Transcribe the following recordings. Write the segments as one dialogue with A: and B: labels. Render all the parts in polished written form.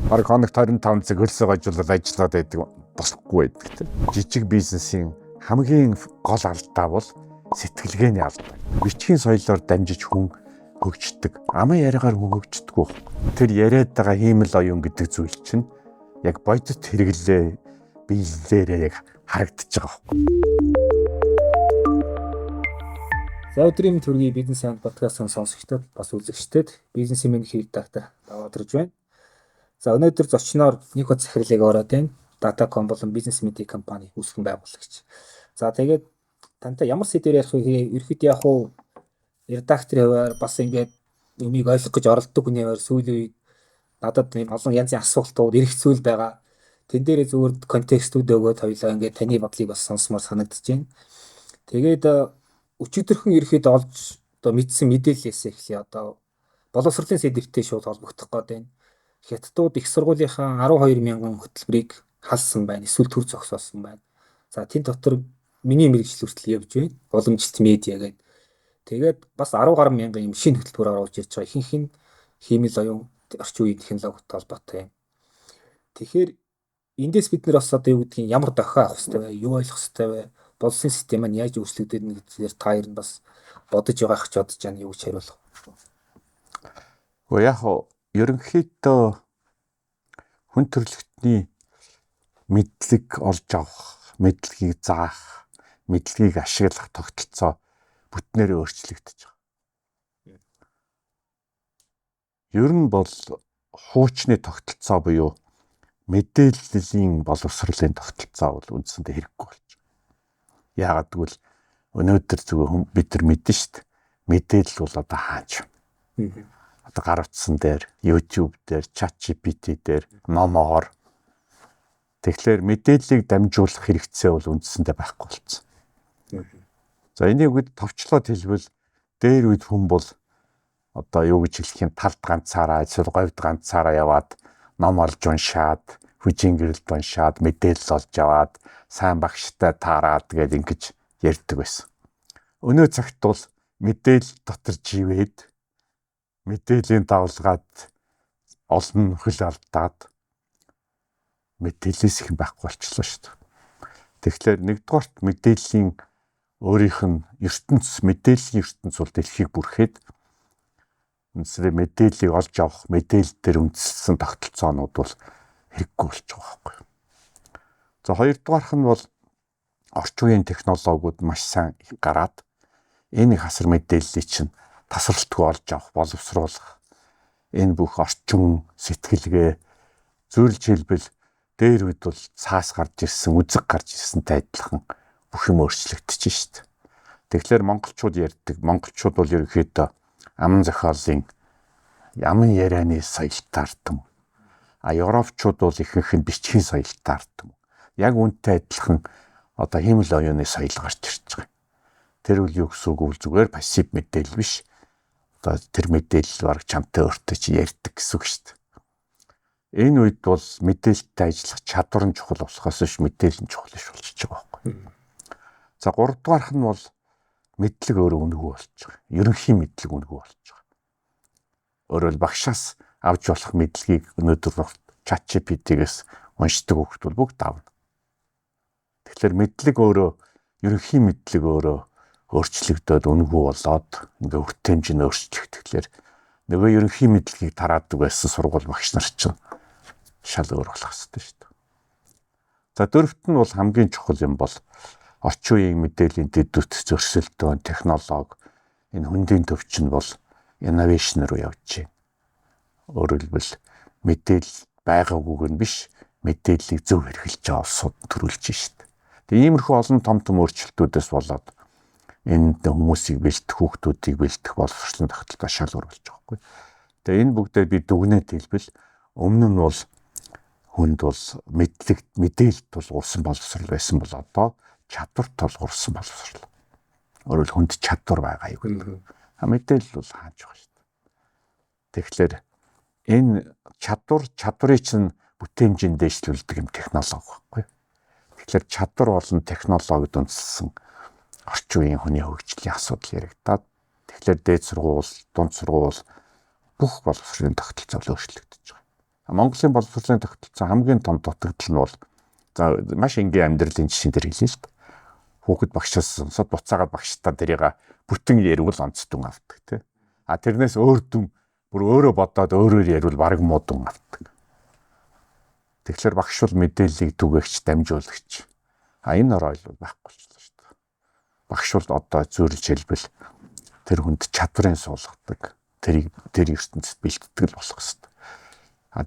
A: Бараг хоногт 25 цаг хөлсөө гожуулаад ажиллаад байдаг болохгүй байдаг тийм. Жижиг бизнесийн хамгийн гол алдаа бол сэтгэлгээний алдаа. Бичгийн соёлоор дамжиж хүн хөгждөг. Амын яриагаар хүн хөгждөггүй. Тэр яриад байгаа хиймэл оюун гэдэг зүйл чинь яг бодит хэрэглээ биелэлээрээ яг харагдаж байгаа юм.
B: За өдрийн төргийн бизнес анд подкастын сонсогчдод бас үзэгчдод бизнесийн минь редактор даваадэрж байна. За өнөөдөр зочноор нэг хот захирлыг ороод байна. Data.com болон бизнес медиа компани үүсгэн байгуулагч. За тэгээд тантай ямар сэдвээр ярих вэ? Ерхэд яг уу редакторын хувьар бас ингээд юмыг ойлгох гэж оролддог хүний хувьар сүүлийн үед надад ийм олон янзын асуултууд ирэх зүйл байгаа. Тэн дээрээ зүгээр контекстүүд өгөөд хоёлаа ингээд таны бодлыг бас сонсомоор санагдаж байна. Тэгээд өчигдөрхөн ерхэд олж одоо мэдсэн мэдээлэлээс эхлэе одоо боловсролын сэдвтэй шууд холбогдох гээд байна. Хятадууд их сургуулийнхаа 12 мянган хөтөлбөрийг халсан байна. Эсвэл төр зогсоосон байна. За тэн дотор миний мэргэжил хүртэл явж байна. Уламжлалт медиа гэдэг. Тэгээд бас 10 гаруй мянган юм шинэ хөтөлбөр оруулж ирж байгаа. Ихэнх нь хиймэл оюун орчин үеийн технологитой холбоотой юм. Тэгэхээр эндээс бид нар бас одоо юу гэдгийг ямар дохио авах хэрэгтэй вэ? Юу ойлгох хэрэгтэй вэ? Боловсролын систем маань яаж өөрчлөгдөж нэг зэрэг та хоёр нь бас бодож байгаа гэж бодож байна. Юу гэж хариулах вэ?
A: Яг ерөнхийдөө хүн төрөлхтний мэдлэг олж авах, мэдлэгийг заах, мэдлэгийг ашиглах тогтолцоо бүтнээрээ өөрчлөгдөж байгаа. Ер нь бол хуучны тогтолцоо буюу мэдээллийн боловсролын тогтолцоо бол үндсэндээ хэрэггүй болж байна. Яагаад гэвэл өнөөдөр зөвхөн бид нар мэднэ шүү дээ. Мэдээлэл бол одоо хаач. Одоо гар утсан дээр, YouTube дээр, ChatGPT дээр, номоор. Тэгэхээр мэдээллийг дамжуулах хэрэгцээ бол үндсэндээ байхгүй болсон. За энийг үед товчлоод хэлбэл дээр үед хүн бол одоо юу гэж хэлэх юм талд ганцаараа, эсвэл говьд ганцаараа яваад ном олж уншаад, хүжийн гэрэлд уншаад, мэдээлэл олж аваад, сайн багштай таараад тэгээд ингэж ярьдаг байсан. Өнөө цагт бол мэдээлэл дотор живээд мэдээллийн давлгаад олон хөл алдаад мэдээлэлээс их байхгүй болчихлоо шүү дээ. Тэгэхээр нэгдүгээрт мэдээллийн өөрийнх нь мэдээллийн ертөнц бол дэлхийг бүрхээд үнэхээр мэдээллийг олж авах, мэдээлэл дээр үндэслэн тогтолцоонууд бол хэрэггүй болж байгаа байхгүй. За хоёрдугаарх нь бол орчин үеийн технологиуд маш сайн гараад энэ хасар мэдээллийг чинь тасралтгүй олж авах, боловсруулах энэ бүх орчин сэтгэлгээ зөвлөж хэлбэл дээр үед бол цаас гарч ирсэн, үзэг гарч ирсэнтэй адилхан бүх юм өөрчлөгдөж шít. Тэгэхээр монголчууд ярьдаг. Монголчууд бол ерөнхийдөө аман зохиолын аман ярианы соёлтой ардам. Европчууд бол ихэнх нь бичгийн соёлтой ардам. Яг үүнтэй адилхан одоо хиймэл оюуны соёл гарч ирж байгаа. Тэр үл юу гэсэн үг вэ? Зүгээр пассив мэдээлэл биш. Одоо тэр мэдээлэл бараг чамтай өөртөө чи ярьдаг гэсэн үг шүү дээ. Энэ үед бол мэдээлэлтэй ажиллах чадвар нь чухал болохоос биш мэдээлэл нь чухал биш болчихж байгаа байхгүй. За гуравдугаарх нь бол мэдлэг өөрөө үнэгүй болж байгаа. Ерөнхий мэдлэг үнэгүй болж байгаа. Өөрөөр багшаас авч болох мэдлэгийг өнөөдөр ChatGPT-гээс уншдаг хүүхэд бол бүгд авна. Тэгэхээр мэдлэг өөрөө ерөнхий мэдлэг өөрөө өөрчлөгдөд үнэгүй болоод ингээ өрт хэмжээ өөрчлөгдөх. Тэгэхээр нөгөө ерөнхий мэдлэгийг тараадаг байсан сургууль багш нар чинь шал өөр болох хэрэгтэй шүү дээ. За дөрөвт нь бол хамгийн чухал юм бол орчин үеийн мэдээллийн дэдвүрт зөрчилдөөн технологи энэ хөндийн төвчин бол инновашн руу явж байна. Өөрөөр хэлбэл мэдээлэл байгаагүйг нь биш мэдээллийг зөв хэрэглэж байгаа улсууд төрүүлж шít. Тэгээ иймэрхүү олон том өөрчлөлтүүдээс болоод энэ хүмүүсийг бэлдэх, хүүхдүүдийг бэлдэх боловсролын тогтолцоо шал өөр болж байгаа байхгүй. Тэгээ энэ бүгдээ би дүгнээд хэлбэл өмнө нь бол хүнд бол мэдээлэл тулгуурсан боловсрол байсан бол одоо чадвар тулгуурсан боловсрол. Өөрөөр хүнд чадвар байгаа юм. Мэдээлэл бол хааж байгаа шүү дээ. Тэгэхээр энэ чадварыг чинь бүтээн хэмжээнд дэвшлүүлдэг юм технологи байхгүй. Тэгэхээр чадвар болон технологид үндэслэн орчин үеийн хүний хөгжлийн асуудал яригадаад тэгэхээр дээд сургууль, дунд сургууль бүх боловсролын тогтолцоо өөрчлөгдөж байгаа. Монголын боловсролын тогтолцоо хамгийн том дутагдал нь бол за маш энгийн амьдралын жишээн дээр хэлээ шүү дээ. Хүүхэд багшаас сонсоод буцаагаад багштаа дэрийг бүтэн ярил онцдон авдаг тий. Тэрнээс өөр дүн бүр өөрөө бодоод өөрөөр ярил бараг муудан авдаг. Тэгэхээр багш бол мэдээллийг түгээгч, дамжуулагч. Энэ орой бол байхгүй болчихлоо шүү дээ. Багш бол одоо зөвлөж хэлбэл тэр хүнд чадварын суулгадаг, тэр ертөнцид бэлтгэл болох хэрэгтэй.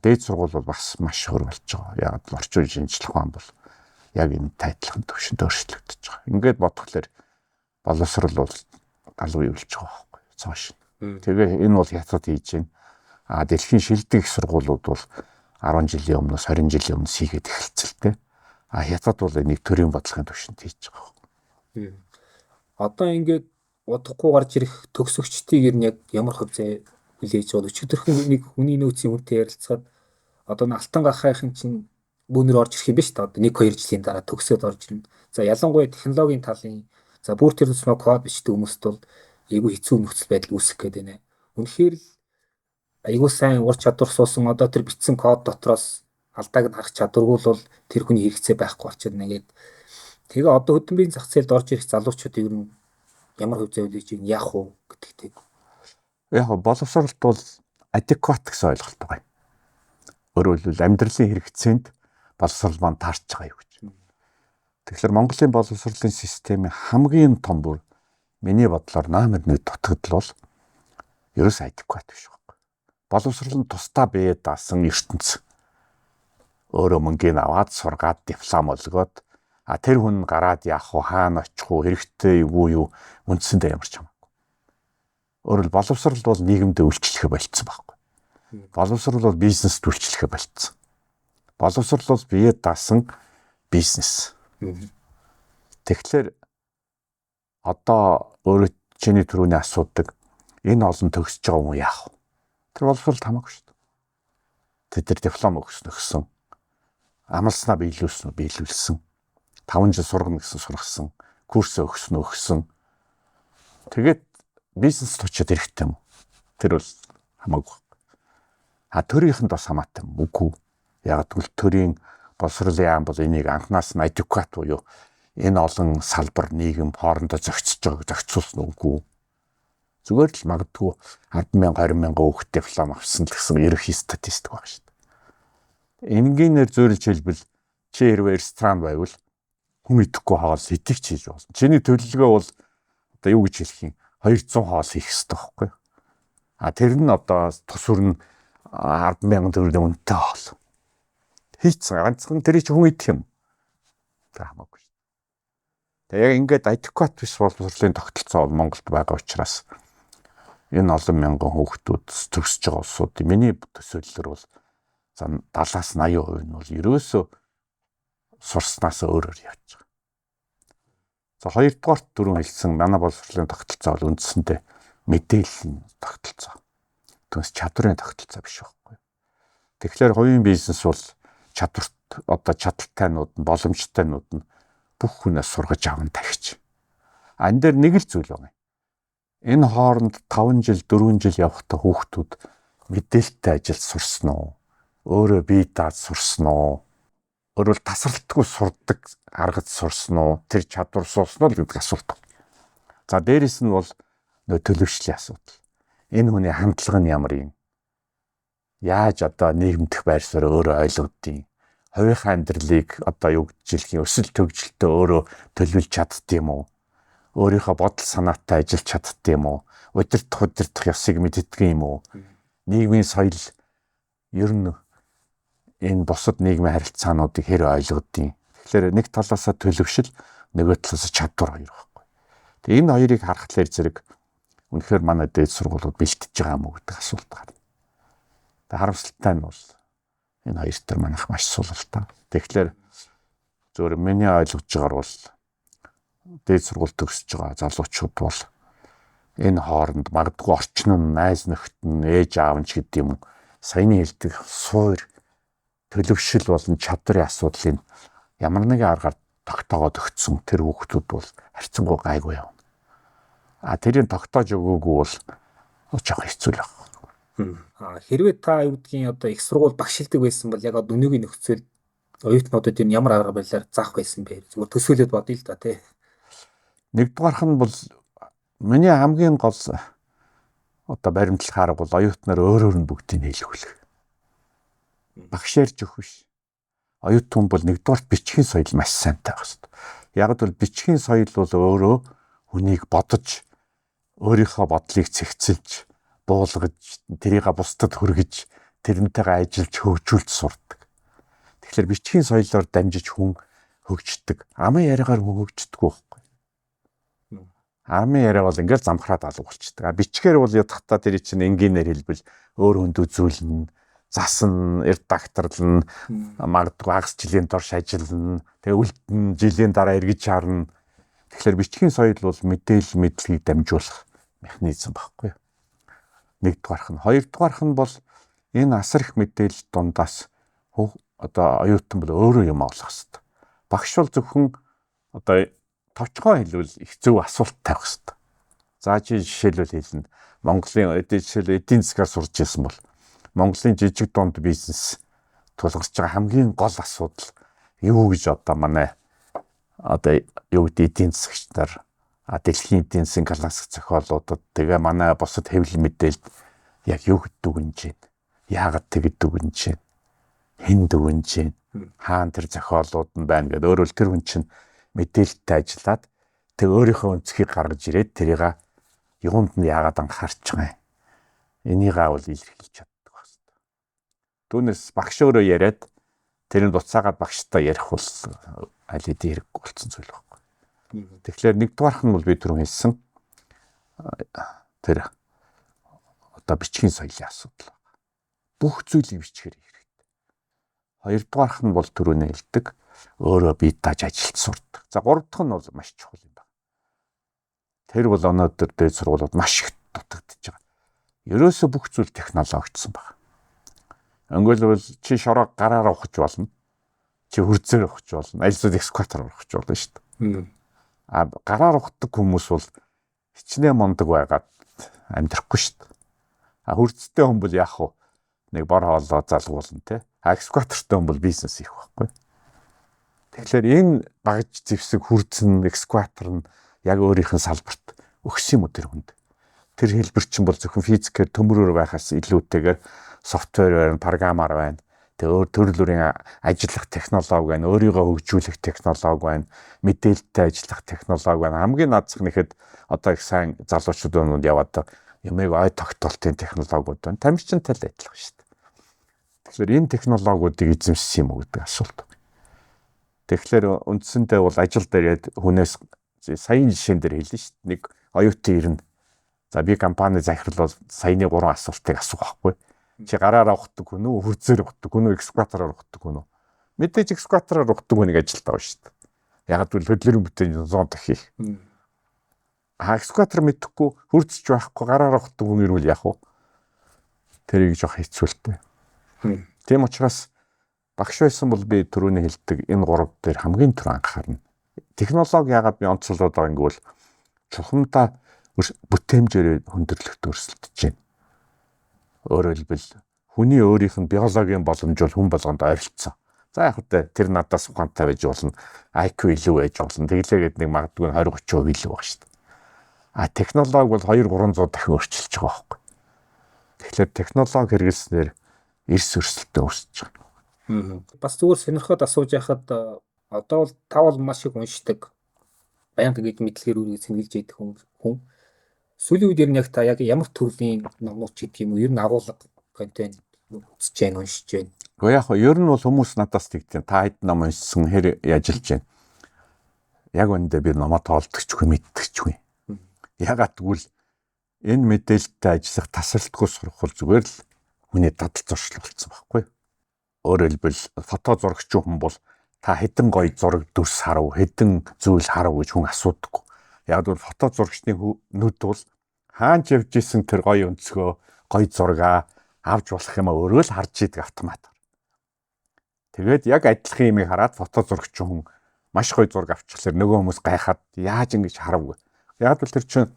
A: Дээд сургууль бол бас маш хөр болж байгаа. Яг орчин үеийн шинжлэх ухаан бол яг энэ тайлхын төвшөнд өөрчлөгдөж байгаа. Ингээд бодхолоор боловсрол бол галуу ивлж байгаа байхгүй цааш. Тэгээ энэ бол хятад хийж байна. Дэлхийн шилдэг сургуулиуд бол 10 жилийн өмнөөс 20 жилийн өмнөөс хийгээд эхэлцэлтэй. Хятад бол энийг төрийн бодлогын төвшөнд хийж байгаа.
B: Одоо ингээд удахгүй гарч ирэх төгсөгчдийг нь яг ямар хөвцөө хүлээж байгаа. Өчигдөрхөн нэг хүний нөөцийн үнэтэй ярилцахад одоо алтан гахайхын чинь бүүнөр орж ирэх юм биш үү? Одоо 1-2 жилийн дараа төгсөөд орж ирнэ. За ялангуяа технологийн талын за бүр тэр төсмө код бичдэг хүмүүст бол айгүй хэцүү нөхцөл байдал үүсэх гээд байна. Үнэхээр л айгүй сайн ур чадвар суусан одоо тэр бичсэн код дотроос алдааг нь харах чадваргүй бол тэр хүний хэрэгцээ байхгүй болчихно гэдэг. Тэгээ одоо хөдөлмөрийн зах зээлд орж ирэх залуучуудыг нь ямар хөвцөө үлээж яах вэ гэдэгтэй.
A: Яг боловсролт бол адекват гэсэн ойлголт байгаа. Өөрөөр хэлбэл амьдралын хэрэгцээнд боловсрол маань таарч байгаа юу гэж. Тэгэхээр Монголын боловсролын системийн хамгийн том бүр миний бодлоор номер 1 дутагдал бол ерөөс адекват биш байхгүй. Боловсрол нь тусдаа бие даасан ертөнц. Өөрөө мөнгөний аваад сургаад диплом олгоод тэр хүн гараад яах вэ, хаана очих вэ, хэрэгтэй юу үндсэндээ ямар ч хамаагүй. Өөрөөр боловсрол бол нийгэмд үйлчлэхэ болцсон байхгүй. Боловсрол бол бизнест үйлчлэхэ болцсон. Боловсрол бол бие даасан бизнес. Тэгэхээр одоо өөрөө чиний түрүүний асуудаг энэ олон төгсөж байгаа хүн яах вэ? Тэр боловсролд хамаагүй шүү дээ. Тэр диплом өгсөн. Амлснаа биелүүлсэн. 5 жил сургана гэсэн сургасан. Курс өгсөн. Тэгээд бизнест очиод хэрэгтэй юм. Тэр бол хамаагүй. Төрийнхэнд бас хамаатай юм. Үгүй. Яг тэгвэл төрийн боловсролын яам бол энийг анханаас нь адекват буюу энэ олон салбар нийгэм хоорондоо зохицуулсан үгүй. Зүгээр л магадгүй 10,000 20,000 хүүхэд диплом авсан гэсэн ерөнхий статистик байна шүү дээ. Энгийнээр зөөлж хэлбэл чи хэрвээ ресторан байвал хүн идэхгүй хоол идэвч хийж болно. Чиний төлөвлөгөө бол одоо юу гэж хэлэх юм 200 хоол хийх хэрэгтэй байхгүй юу? Тэр нь одоо тус өрн 10,000 төгрөгийн үнэтэй хоол. Хийцэн ганцхан тэр чинь хүн идэх юм. Тэр хамаагүй шүү. Тэгээ яг ингээд адекват биш боловсролын тогтолцоо бол Монголд байгаа учраас энэ олон мянган хүүхдүүд төгсөж байгаа улсууд миний төсөөллөөр бол 70-аас 80% нь бол ерөөсөө сурснаас өөрөөр явж байгаа. За хоёрдугаар дөрөв хэлсэн манай боловсролын тогтолцоо бол үндсэндээ мэдээллийн тогтолцоо. Түүнээс чадварын тогтолцоо биш байхгүй. Тэгэхээр хувийн бизнес бол чадварт одоо чадалтайнууд нь боломжтойнууд нь бүх хүнээс сургаж аван тахиж. Энэ дээр нэг л зүйл байна. Энэ хооронд 5 жил 4 жил явахдаа хүүхдүүд мэдээлэлтэй ажил сурсан уу? Өөрөө бие дааж сурсан уу? Өөрөөр тасралтгүй сурдаг аргад сурсан уу? Тэр чадвар суусан уу гэдэг асуулт байна. За дээрэс нь бол төлөвшлийн асуудал. Энэ хүний хандлага нь ямар юм? Яаж одоо нийгэмдэх байр суурь өөрөө ойлгодгийг, хувийнхаа амьдралыг одоо юу гэж хэлэх юм, өсөл төгжөлтөө өөрөө төлөвлөж чаддсан юм уу? Өөрийнхөө бодол санаатай ажиллаж чаддсан юм уу? Удирдах ёсыг мэддэг юм уу? Нийгмийн соёл ер нь энэ бусад нийгмийн харилцаануудыг хэр ойлгодгийг. Тэгэхээр нэг талаасаа төлөвшил, нөгөө талаасаа чадвар хоёр байхгүй. Тэгээ энэ хоёрыг харахад зэрэг үнэхээр манай дээд сургуулиуд бэлтэж байгаа юм уу гэдэг асуулт гарна. Тэгээ харамсалтай нь бол энэ хоёр төр манайх маш сул л та. Тэгэхээр зөвөр миний ойлгож байгаагаар бол дээд сургууль төгсөж байгаа залуучууд бол энэ хооронд магадгүй орчин нь найз нөхд нь ээж аав нь ч гэдэг юм саяны хэлдэг суур төлөвшил болон чадварын асуудлыг ямар нэгэн аргаар тогтоогоод өгсөн тэр хүүхдүүд бол харьцангуй гайгүй явна. Тэрийг тогтоож өгөөгүй бол жоох хэцүү л байна.
B: Хэрвээ та юу гэдгийг одоо их сургууль багшилдаг байсан бол яг одоо өнөөгийн нөхцөл оюутнуудад энэ ямар арга барилаар заах байсан бэ? Зүгээр төсөөлөд бодъё л да тий.
A: Нэгдүгээрх нь бол миний хамгийн гол одоо баримтлах арга бол оюутнаар өөрөөр нь бүгдийг нийлүүлэх. Багш ярьж өгөх биш. Оюутан бол нэгдүгээр бичгийн соёл маш сайнтай байх хэрэгтэй. Яг л бичгийн соёл бол өөрөө хүнийг бодож өөрийнхөө бодлыг цэгцэлж, буулгаж, тэрийг бусдад хүргэж, тэрнтэйгээ ажиллаж хөгжүүлж сурдаг. Тэгэхээр бичгийн соёлоор дамжиж хүн хөгждөг. Амын яриагаар хүн хөгждөг байхгүй. Амын яриа бол ингээл замхраад алга болчдөг. Бичгээр бол ядахтаа тэр чинь энгийнээр хэлбэл өөр хүнд үзүүлнэ, засан, редакторлно, магадгүй хагас жилийн турш ажиллана, тэгээ үлдэн жилийн дараа эргэж харна. Тэгэхээр бичгийн соёл бол мэдээлэл мэдлэгийг дамжуулах механизм байхгүй. Нэгдүгээрх нь. Хоёрдугаарх нь бол энэ асар их мэдээлэл дундаас одоо оюутан бол өөрөө юм олох хэрэгтэй. Багш бол зөвхөн одоо товчхон хэлбэл их зөв асуулт тавих хэрэгтэй. За чи жишээлбэл хэлнэ. Монголын эдийн засгаар сурж ирсэн бол Монголын жижиг дунд бизнес тулгарч байгаа хамгийн гол асуудал юу гэж одоо манай одоо юу гэдэг эдийн засагч нар дэлхийн эдийн засгийн классик зохиолуудад тэгээ манай бусад хэвлэл мэдээлэлд яг юу гэдэг үгнэж байна. Яагаад тэгдэг үгнэж байна. Хэн дүгнэж байна. Хаан тэр зохиолууд нь байна гэдэг. Өөрөөр тэр хүн чинь мэдээлэлтэй ажиллаад тэг өөрийнхөө өнцгийг гаргаж ирээд тэрийг юунд нь яагаад анхаарч байгаа юм. Энийгээ бол илэрхийлж чаддаг байна. Түүнээс багш өөрөө яриад тэрийг буцаагаад багштай ярих бол аль хэдийн хэрэг болсон зүйл байхгүй. Тэгэхээр нэгдүгээрх нь бол би түрүүн хэлсэн тэр одоо бичгийн соёлын асуудал. Бүх зүйлийг бичгээр хэрэгтэй. Хоёрдугаарх нь бол түрүүний хэлдэг өөрөө бие дааж ажилд сурдаг. За гурав дахь нь бол маш чухал юм байна. Тэр бол өнөөдөр дээд сургуулиуд маш их дутагдж байгаа. Ерөөсө бүх зүйл технологичсон байна. Өнгөлвөл чи шороо гараараа ухаж болно. Чи хурцээр ухаж болно. Альсууд экскватороор ухаж болно шүү дээ. Гараар ухдаг хүмүүс бол хичнээн мундаг байгаад амьдрахгүй шүү дээ. Хурцтэй хүн бол яах вэ? Нэг бор хоолоо залгуулна те. Экскватортой хүн бол бизнес хийх байхгүй. Тэгэхээр энэ багж зэвсэг хурцэн экскватор нь яг өөрийнх нь салбарт өгсөн юм уу тэр хүнд. Тэр хэлбэр чинь бол зөвхөн физикээр төмрөөр байхаас илүүтэйгээр софтвер байна, програмаар байна. Тэгээ өөр төрөл бүрийн ажиллах технологи байна, өөрийгөө хөгжүүлэх технологи байна, мэдээлэлтэй ажиллах технологи байна. Хамгийн наадзах нэхэд одоо их сайн залуучууд яваад юмыг ой тогтоолтын технологиуд байна. Тамирчинтай л адилхан шүү дээ. Тэгэхээр энэ технологиудыг эзэмшсэн юм уу гэдэг асуулт. Тэгэхээр үндсэндээ бол ажил дээрээ хүнээс саяны жишээн дээр хэлнэ шүү дээ. Нэг оюутан ирнэ. За би компани захирал бол саяны 3 асуултыг асуух байхгүй. Чи гараараа ухдаг хүн үү, хурцээр ухдаг хүн үү, экскватороор ухдаг хүн үү? Мэдээж экскватороор ухдаг хүнийг ажилд авна шүү дээ. Яг л хөдөлгөөний бүтээн 100 дахь их. Экскватор мэдэхгүй хурцж байхгүй гараараа ухдаг хүн ирвэл яах вэ? Тэрийг жоох хэцүүлтэй. Тийм учраас багш байсан бол би түрүүний хэлдэг энэ 3 дээр хамгийн түрүү анхаарна. Технологи яагаад би онцлоод байгаа юм бол чухамдаа бүтээмжээр хүндрэлт өрсөлдөж байна. Өөрөөр хэлбэл хүний өөрийнх нь биологийн боломж бол хүн болгонд ойролцоо. За яг хөтэ тэр надаас ухаантай байж болно. IQ илүү байж болно. Тэглээгээд нэг магадгүй 20-30% илүү баг шүү дээ. Технологи бол 200-300 дахин өөрчилж байгаа байхгүй. Тэгэхээр технологи хэрэглэснээр эрс өрсөлтөө үүсэж байгаа.
B: Бас зүгээр сонирхоод асууж яхад одоо бол та бол маш их уншдаг. Баян гэж мэдлэгээр үргэлж сэнгэлж идэх хүн. Сүүлийн үед яг та яг ямар төрлийн номнууд ч гэдэг юм уу? Ер нь агуулга контент үзэж байна, уншиж байна.
A: Гэхдээ яг ер нь бол хүмүүс надаас тэгтээ та хэд ном уншсан хэр яжилж байна. Яг үүндээ би номоо тоолдогчгүй мэддэгчгүй. Ягаад гэвэл энэ мэдээлэлтэй ажиллах тасралтгүй сурах зүгээр л хүний дадал зуршил болсон байхгүй. Өөрөөр хэлбэл фото зурагч хүн бол та хэдэн гоё зураг дүрс харав, хэдэн зүйл харав гэж хүн асуудаггүй. Яг бол фото зурагчны нүд бол хаанч явж исэн тэр гоё өнцгөө, гоё зургаа авч болох юм өөрөө л харж идэг автоматар. Тэгээд яг адилхан юмыг хараад фото зурагч хүн маш гоё зураг авчихлаар нөгөө хүмүүс гайхаад яаж ингэж харав. Яг бол тэр чинь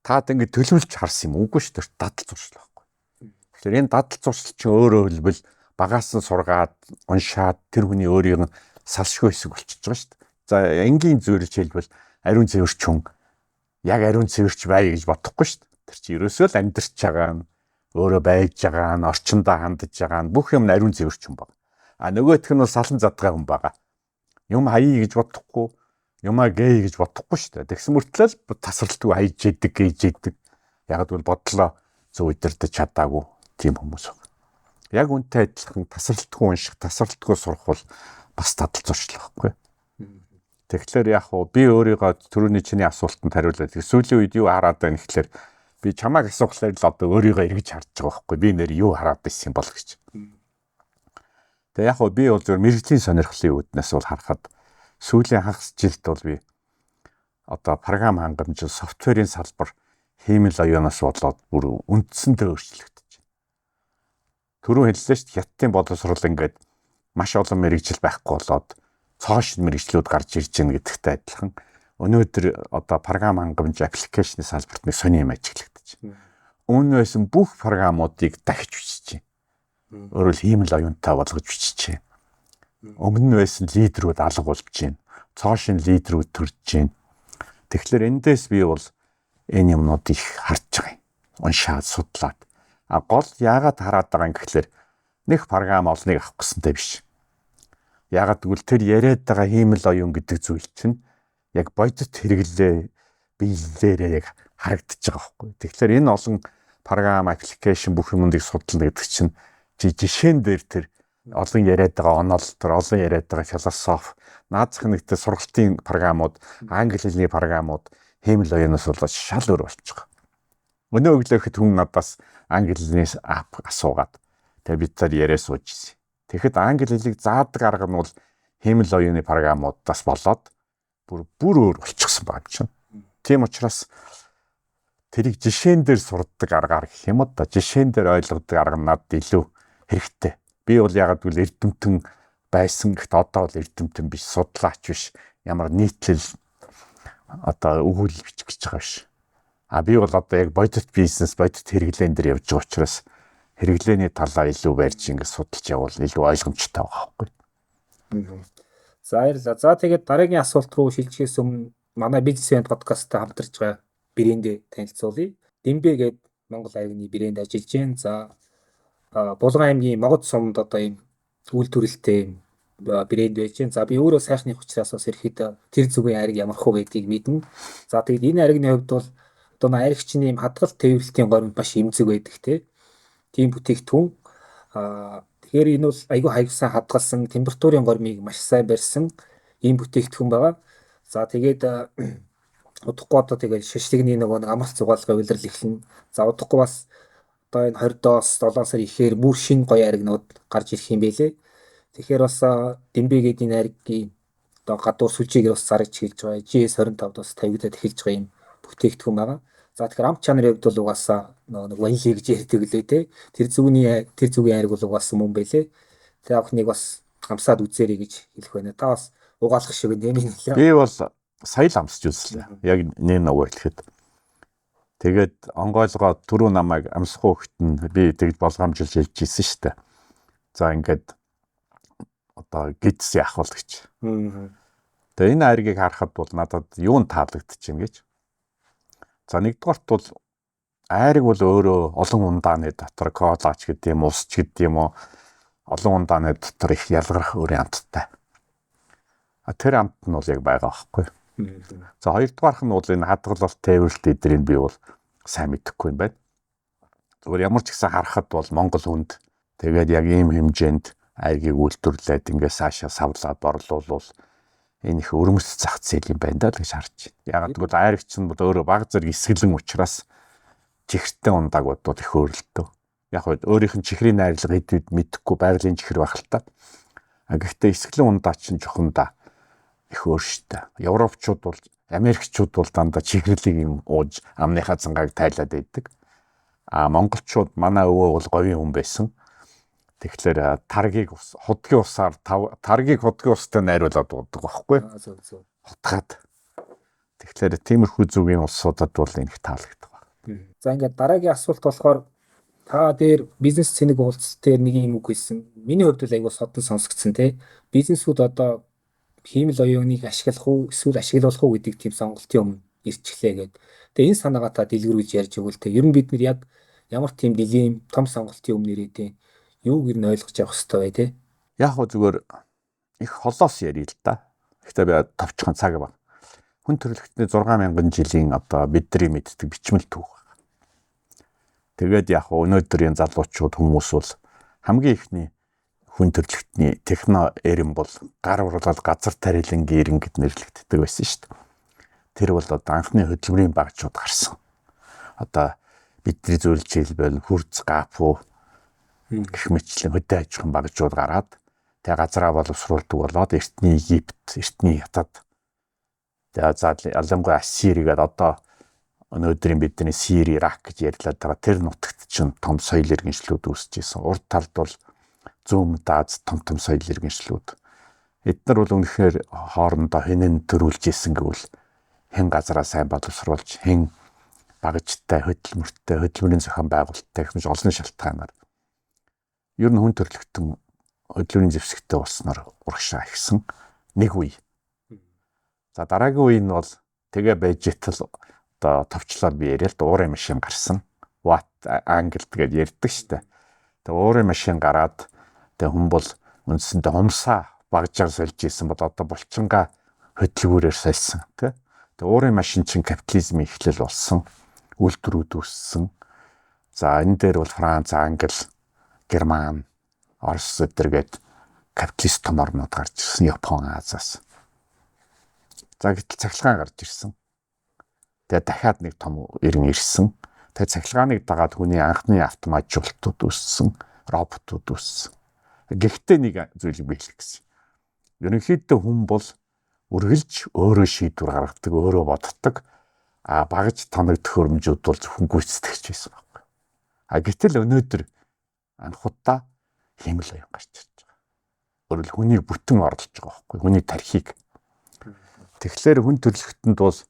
A: таад ингэ төлөвлөж харсан юм үгүй шүү дээ. Дадал зуршил байхгүй. Тэгэхээр энэ дадал зуршил чинь өөрөө хэлбэл багаас нь сургаад уншаад тэр хүний өөрийн салшгүй хэсэг болчихж байгаа шүү дээ. За энгийн зөвлөж хэлбэл ариун цэвэрч хүн яг ариун цэвэрч бай гэж бодохгүй шүү дээ. Тэр чинь ерөөсөө л амьдарч байгаа нь өөрөө байж байгаа нь орчиндөө хандж байгаа нь бүх юм ариун цэвэрч хүн байна. А нөгөөх нь бол салан задгаа хүн байгаа. Юм хаяа гэж бодохгүй, юмаа гээ гэж бодохгүй шүү дээ. Тэгсэн мөртлөө тасралтгүй хайж идэг, гээж идэг. Яг л бодлоо зөв удирдах чадаагүй тийм хүмүүс байна. Яг үнтэй адилхан тасралтгүй унших, тасралтгүй сурах бол бас дадал зуршил байхгүй. Тэгэхээр яг уу би өөрийгөө түрүүний чиний асуултанд хариулаад сүүлийн үед юу хараад байна гэхэлэр би чамайг асуухлаар л одоо өөрийгөө эргэж харж байгаа байхгүй. Би нэр юу хараад байсан бол гэж. Тэгээ яг уу би бол зөв мэрэгжлийн сонирхлын үүднээс бол харахад сүүлийн хагас жилд бол би одоо програм хангамж, софтверийн салбар хиймэл оюунаас болоод бүр үндсэндээ өөрчлөгдөж байна. Түрүү хэллээ шүү дээ, хятадын боловсрол ингээд маш олон мэрэгжил байхгүй болоод цоошин мэрэгчлүүд гарч ирж байна гэдэгтэй адилхан өнөөдөр одоо програм хангамж, аппликейшны салбарт нэг сони юм ажиглагдаж байна. Өмнө байсан бүх програмуудыг дахиж бичиж байна. Өөрөөр хиймэл оюунтай болгож бичиж байна. Өмнө байсан лидерүүд алга болж байна. Цоошин лидерүүд төрж байна. Тэгэхээр эндээс би бол энэ юмнууд их харж байгаа юм. Уншаад судлаад. А гол яагаад хараад байгаа юм гэхэлэр нэг програм олныг авах гэсэнтэй биш. Яагаад гэвэл тэр яриад байгаа хиймэл оюун гэдэг зүйл чинь яг бодит хэрэглээ биелэлээрээ яг харагдаж байгаа байхгүй. Тэгэхээр энэ олон програм, аппликейшн бүх юмнуудыг судлана гэдэг чинь жишээн дээр тэр олон яриад байгаа онол, тэр олон яриад байгаа философи, наадах нэгтэй сургалтын програмууд, англи хэлний програмууд хиймэл оюунаас болоод шал өөр болчих жоох. Өнөө өглөөхөд хүн надаас англи хэлний ап асуугаад тэгээ бид цаар яриа сууж ирсэн. Тэгэхэд англи хэлийг заадаг арга нь бол хиймэл оюуны програмуудаас болоод бүр өөр болчихсон байна юм чинь. Тийм учраас тэрийг жишээн дээр сурдаг аргаар гэх юм уу да. Жишээн дээр ойлгодог арга надад илүү хэрэгтэй. Би бол ягаад гэвэл эрдэмтэн байсан гэхдээ одоо бол эрдэмтэн биш, судлаач биш. Ямар нийтлэл одоо өгүүлэл бичих гэж байгаа биш. А би бол одоо яг бодит бизнес, бодит хэрэглэн дээр явж байгаа учраас хэрэглээний талаа илүү барьж ингэ судалж явбал илүү ойлгомжтой байгаа байхгүй.
B: За баярлалаа. За тэгээд дараагийн асуулт руу шилжихээс өмнө манай бизнесмен подкасттай хамтарч байгаа брэндээ танилцуулъя. Дэмбэ гээд Монгол аймгийн брэнд ажиллаж байна. За Булган аймгийн Могод сумд одоо ийм үйлдвэрлэлтэй брэнд байж байна. За би өөрөө сайхны учраас бас ерөөхдөө тэр зүгийн айраг ямар хөө гэдгийг мэднэ. За тэгээд энэ айрагны хувьд бол одоо айрагчны ийм хадгалт тээвэрлтийн горимд маш эмзэг байдаг тийм бүтээгдэхүүн. Тэгэхээр энэ бол айгүй хаягсан хадгалсан температурын гормыг маш сайн барьсан ийм бүтээгдэхүүн байгаа. За тэгээд удахгүй одоо тэгээд шашлагны нэг амралт зугаалгын улирал эхэлнэ. За удахгүй бас одоо энэ 20-оос 7 сар ихээр бүр шинэ гоё айрагнууд гарч ирэх юм байлээ. Тэгэхээр бас Дэмбэ гэдэг энэ айргийн одоо гадуур сүлжээгээр бас зарж хэлж байгаа. GS25-д бас тавигдаад эхэлж байгаа юм бүтээгдэхүүн байгаа. За тэгэхээр амт чанарын хувьд бол угаасаа нэг ванили гэж ярьдаг лээ те. Тэр зүгийн айраг бол угаасан мөн байлээ. Тэ авахныг бас амсаад үзээрэй гэж хэлэх байна. Та бас угаалгах шиг юм юм лээ.
A: Би бол сая л амсч үзлээ. Яг нэг нөгөө хэлэхэд. Тэгээд онгойлгоо түрүү намайг амсахгүй хөхт нь би тэгж болгоомжилж хэлж ирсэн шүү дээ. За ингээд одоо гидс яах бол гэж. Тэгээ энэ айргийг харахад бол надад юун таалагдчихэв гэж. За нэгдүгээрт бол айраг бол өөрөө олон ундааны дотор коллаж гэдэг юм, усч гэдэг юм уу, олон ундааны дотор их ялгарх өөрийн амттай. Тэр амт нь бол яг байгаа байхгүй. За хоёрдугаарх нь бол энэ хадгалалт тээвэрлэлт эдрийг би бол сайн мэдэхгүй юм байна. Зүгээр ямар ч гэсэн харахад бол Монгол хүнд тэгээд яг ийм хэмжээнд айргийг үйлдвэрлээд ингээд цаашаа савлаад борлуулвал энэ их өрмөс зах зээл юм байна даа л гэж харж байна. Яг тэгвэл айрагч нь бол өөрөө баг зэрэг эсгэлэн учраас чихэртэй ундаагууд бол их өөрлөлтөө. Яг хөө өөрийнх нь чихрийн найрлага хэдүүд мэдэхгүй байгалийн чихэр байх л та. Гэхдээ эсгэлэн ундаа чинь жохондоо их өөрштэй. Европчууд бол Америкчууд бол дандаа чихрлийг юм ууж амныхаа цангааг тайлаад байдаг. Монголчууд манай өвөө бол говийн хүн байсан. Тэгэхээр таргийг худгийн усаар таргийг худгийн устай найруулад уудаг байхгүй. Хутгаад. Тэгэхээр тиймэрхүү зүгийн улсуудад бол энэ их таалагддаг байна.
B: За ингээд дараагийн асуулт болохоор Та дээр бизнес цэник уулзалт дээр нэг юм үг хэлсэн. Миний хувьд л айгуу содон сонсгдсон те. Бизнесүүд одоо хиймэл оюуныг ашиглах уу эсвэл ашиглуулах уу гэдэг тийм сонголтын өмнө ирчихлээ гэд. Тэгээ энэ санаагаа та дэлгэрүүлж ярьж өгвөл те. Ер нь бид нар яг ямар тийм дилем том сонголтын өмнө ирээдээ юуг ер нь ойлгож явах хэрэгтэй бай те.
A: Яг хөө зүгээр их холоос ярил л да. Гэхдээ би товчхон цаг баг. Хүн төрөлхтний 6,000 жилийн одоо бидний мэддэг бичмэл түүх. Тэгээд яг өнөөдрийн залуучууд хүмүүс бол хамгийн ихний хүн төрөлхтний техно эрен бол гар урлал газар тарилангийн эрен гэд нэрлэгддэг байсан шүү дээ. Тэр бол одоо анхны хөдөлмөрийн багжууд гарсан. Одоо бидний зөвлөж хэлбэл хурц гапу гэх мэтлэн хөдөө аж ахуйн багжууд гараад тэгээ газараа боловсруулдаг болоод эртний Египт, эртний Хятад тэгээ ялангуяа Ассиригээд одоо өнөөдрийн бидний Сири, Ирак гэж ярьлаад байгаа тэр нутагт чинь том соёл иргэншлүүд үүсэж исэн. Урд талд бол зүүн Аз том соёл иргэншлүүд. Эдгээр бол үнэхээр хоорондоо хинэн төрүүлж исэн гэвэл хэн газараа сайн боловсруулж, хэн багжтай, хөдөлмөрийн зохион байгуулалттай гэх мэт олон шалтгаанаар ер нь хүн төрөлхтөн хөдөлмөрийн зэвсэгтэй болсноор урагшаа ихсэн нэг үе. За дараагийн үе нь бол тэгээ бежитал одоо товчлоод би яриад уурын машин гарсан. Watt angle гэдээ ярьдаг штэ. Тэгээ уурын машин гараад тэгээ хүн бол үндсэндээ хумсаа багжаар сольж исэн бол одоо булчингаа хөдөлгөөрөөр сольсон тий. Тэгээ уурын машин чинь капитализмын эхлэл болсон. Үйлдвэрүүд үүссэн. За энэ дээр бол Франц, Англи, Герман, Орос гэдэргээд капиталист том орнууд гарч ирсэн. Япон, Азиас. За гэтэл цахилгаан гарч ирсэн. Тэгээ дахиад нэг том эрен ирсэн. Тэгээ цахилгааныг дагаад хүний анхны автоматжуулалтууд үүссэн, роботууд үүссэн. Гэхдээ нэг зүйлийг биелэх гэсэн. Ерөнхийдөө хүн бол үргэлж өөрөө шийдвэр гаргадаг, өөрөө боддог. Багаж тоног төхөөрөмжүүд бол зөвхөн гүйцэтгэж байсан байхгүй. Гэтэл өнөөдөр анхудаа хиймэл оюун гарч ирж байгаа. Өөрөлд хүнийг бүтэн орлож байгаа байхгүй. Хүний тархийг. Тэгэхээр хүн төрөлхтөнд бол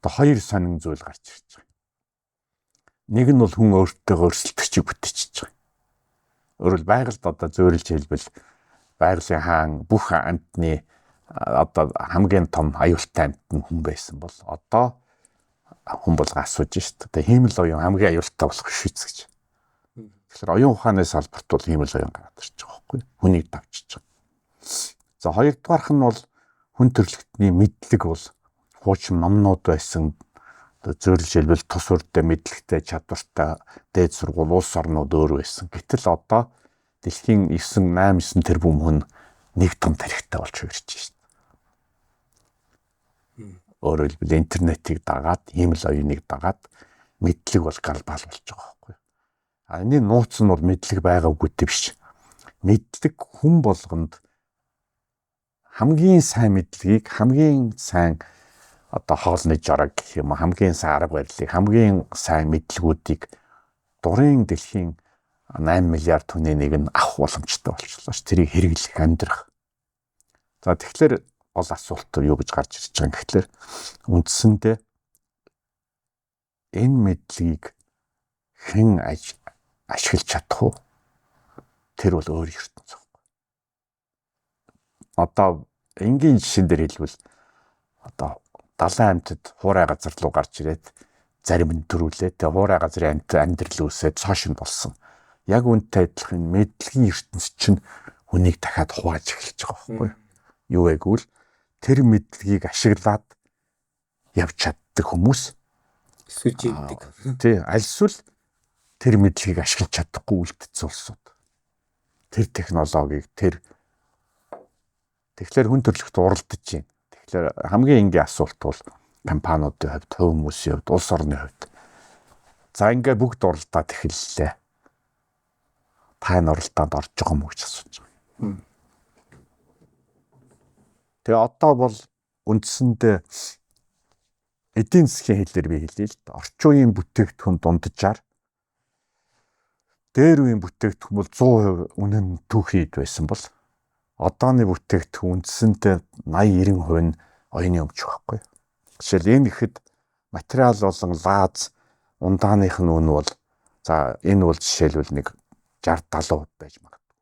A: одоо хоёр сонин зүйл гарч ирж байгаа. Нэг нь бол хүн өөртөө өрсөлдөгчийг бүтээчихэж байгаа. Өөрөлд байгальд одоо зөөрөлж хэлбэл байгалийн хаан бүх амьтны одоо хамгийн том аюултай амьт нь хүн байсан бол одоо хүн бол асууж шít. Одоо хиймэл оюун хамгийн аюултай болох шийц гэж. Тэгэхээр оюун ухааны салбарт бол хиймэл оюун гараад ирж байгаа байхгүй. Хүнийг давчиж байгаа. За хоёрдугаарх нь бол хүн төрөлхтний мэдлэг бол хуучин номнууд байсан. Одоо зөөрөл хэлбэл тус үрдэ мэдлэгтэй чадвартай дээд сургууль улс орнууд өөр байсан. Гэтэл одоо дэлхийн 8-9 тэрбум хүн нэг том тарихтай болж хувирч шít. Өөрөөр хэлбэл интернетийг дагаад, хиймэл оюуныг дагаад мэдлэг бол глобал болж байгаа байхгүй. Энэ нууц нь бол мэдлэг байгаагүй биш. Мэдлэг хүн болгонд хамгийн сайн мэдлэгийг, хамгийн сайн одоо хоолны жорог гэх юм, хамгийн сайн арга барилыг, хамгийн сайн мэдлгүүдийг дурын дэлхийн 8 миллиард хүний нэг нь авах боломжтой болчихлоо ш. Тэрийг хэрэглэх, амьдрах. За тэгэхээр гол асуулт юу гэж гарч ирж байгаа юм гэхлээр үндсэндээ энэ мэдлэгийг хэн ашиглаж чадах вэ? Тэр бол өөр ертөнц байхгүй. Одоо энгийн жишээн дээр хэлбэл одоо далайн амьтад хуурай газар руу гарч ирээд зарим нь төрүүлээ. Тэгээ хуурай газрын амьдрал үүсээд цоошин болсон. Яг үнтэй адилхан мэдлэгийн ертөнц чинь хүнийг дахиад хувааж эхэлж байгаа байхгүй. Юу вэ гэвэл тэр мэдлэгийг ашиглаад явж чаддаг хүмүүс
B: Эсвэл живдэг.
A: Тий, альсвал тэр мэдлэгийг ашиглаж чадахгүй үлдсэн улсууд. Тэр технологиг тэгэхээр хүн төрөлхтөд уралдаж байна. Тэгэхээр хамгийн энгийн асуулт бол компаниудын хувьд, төв хүмүүсийн хувьд, улс орны хувьд. За ингээ бүгд уралдаад эхэллээ. Та энэ уралдаанд орж байгаа юм уу гэж асууж байгаа. Тэгээ одоо бол үндсэндээ эдийн засгийн хэлээр би хэлье л да. Орчин үеийн бүтээгдэхүүн дунджаар дээр үеийн бүтээгдэхүүн бол 100% үнэн түүхийд байсан бол одооны бүтээгдэхүүн үндсэндээ 80-90% нь оюуны өмч байхгүй. Жишээл энэ ихэд материал болон лаз ундааных нь үн бол За энэ бол жишээлбэл нэг 60-70% байж магадгүй.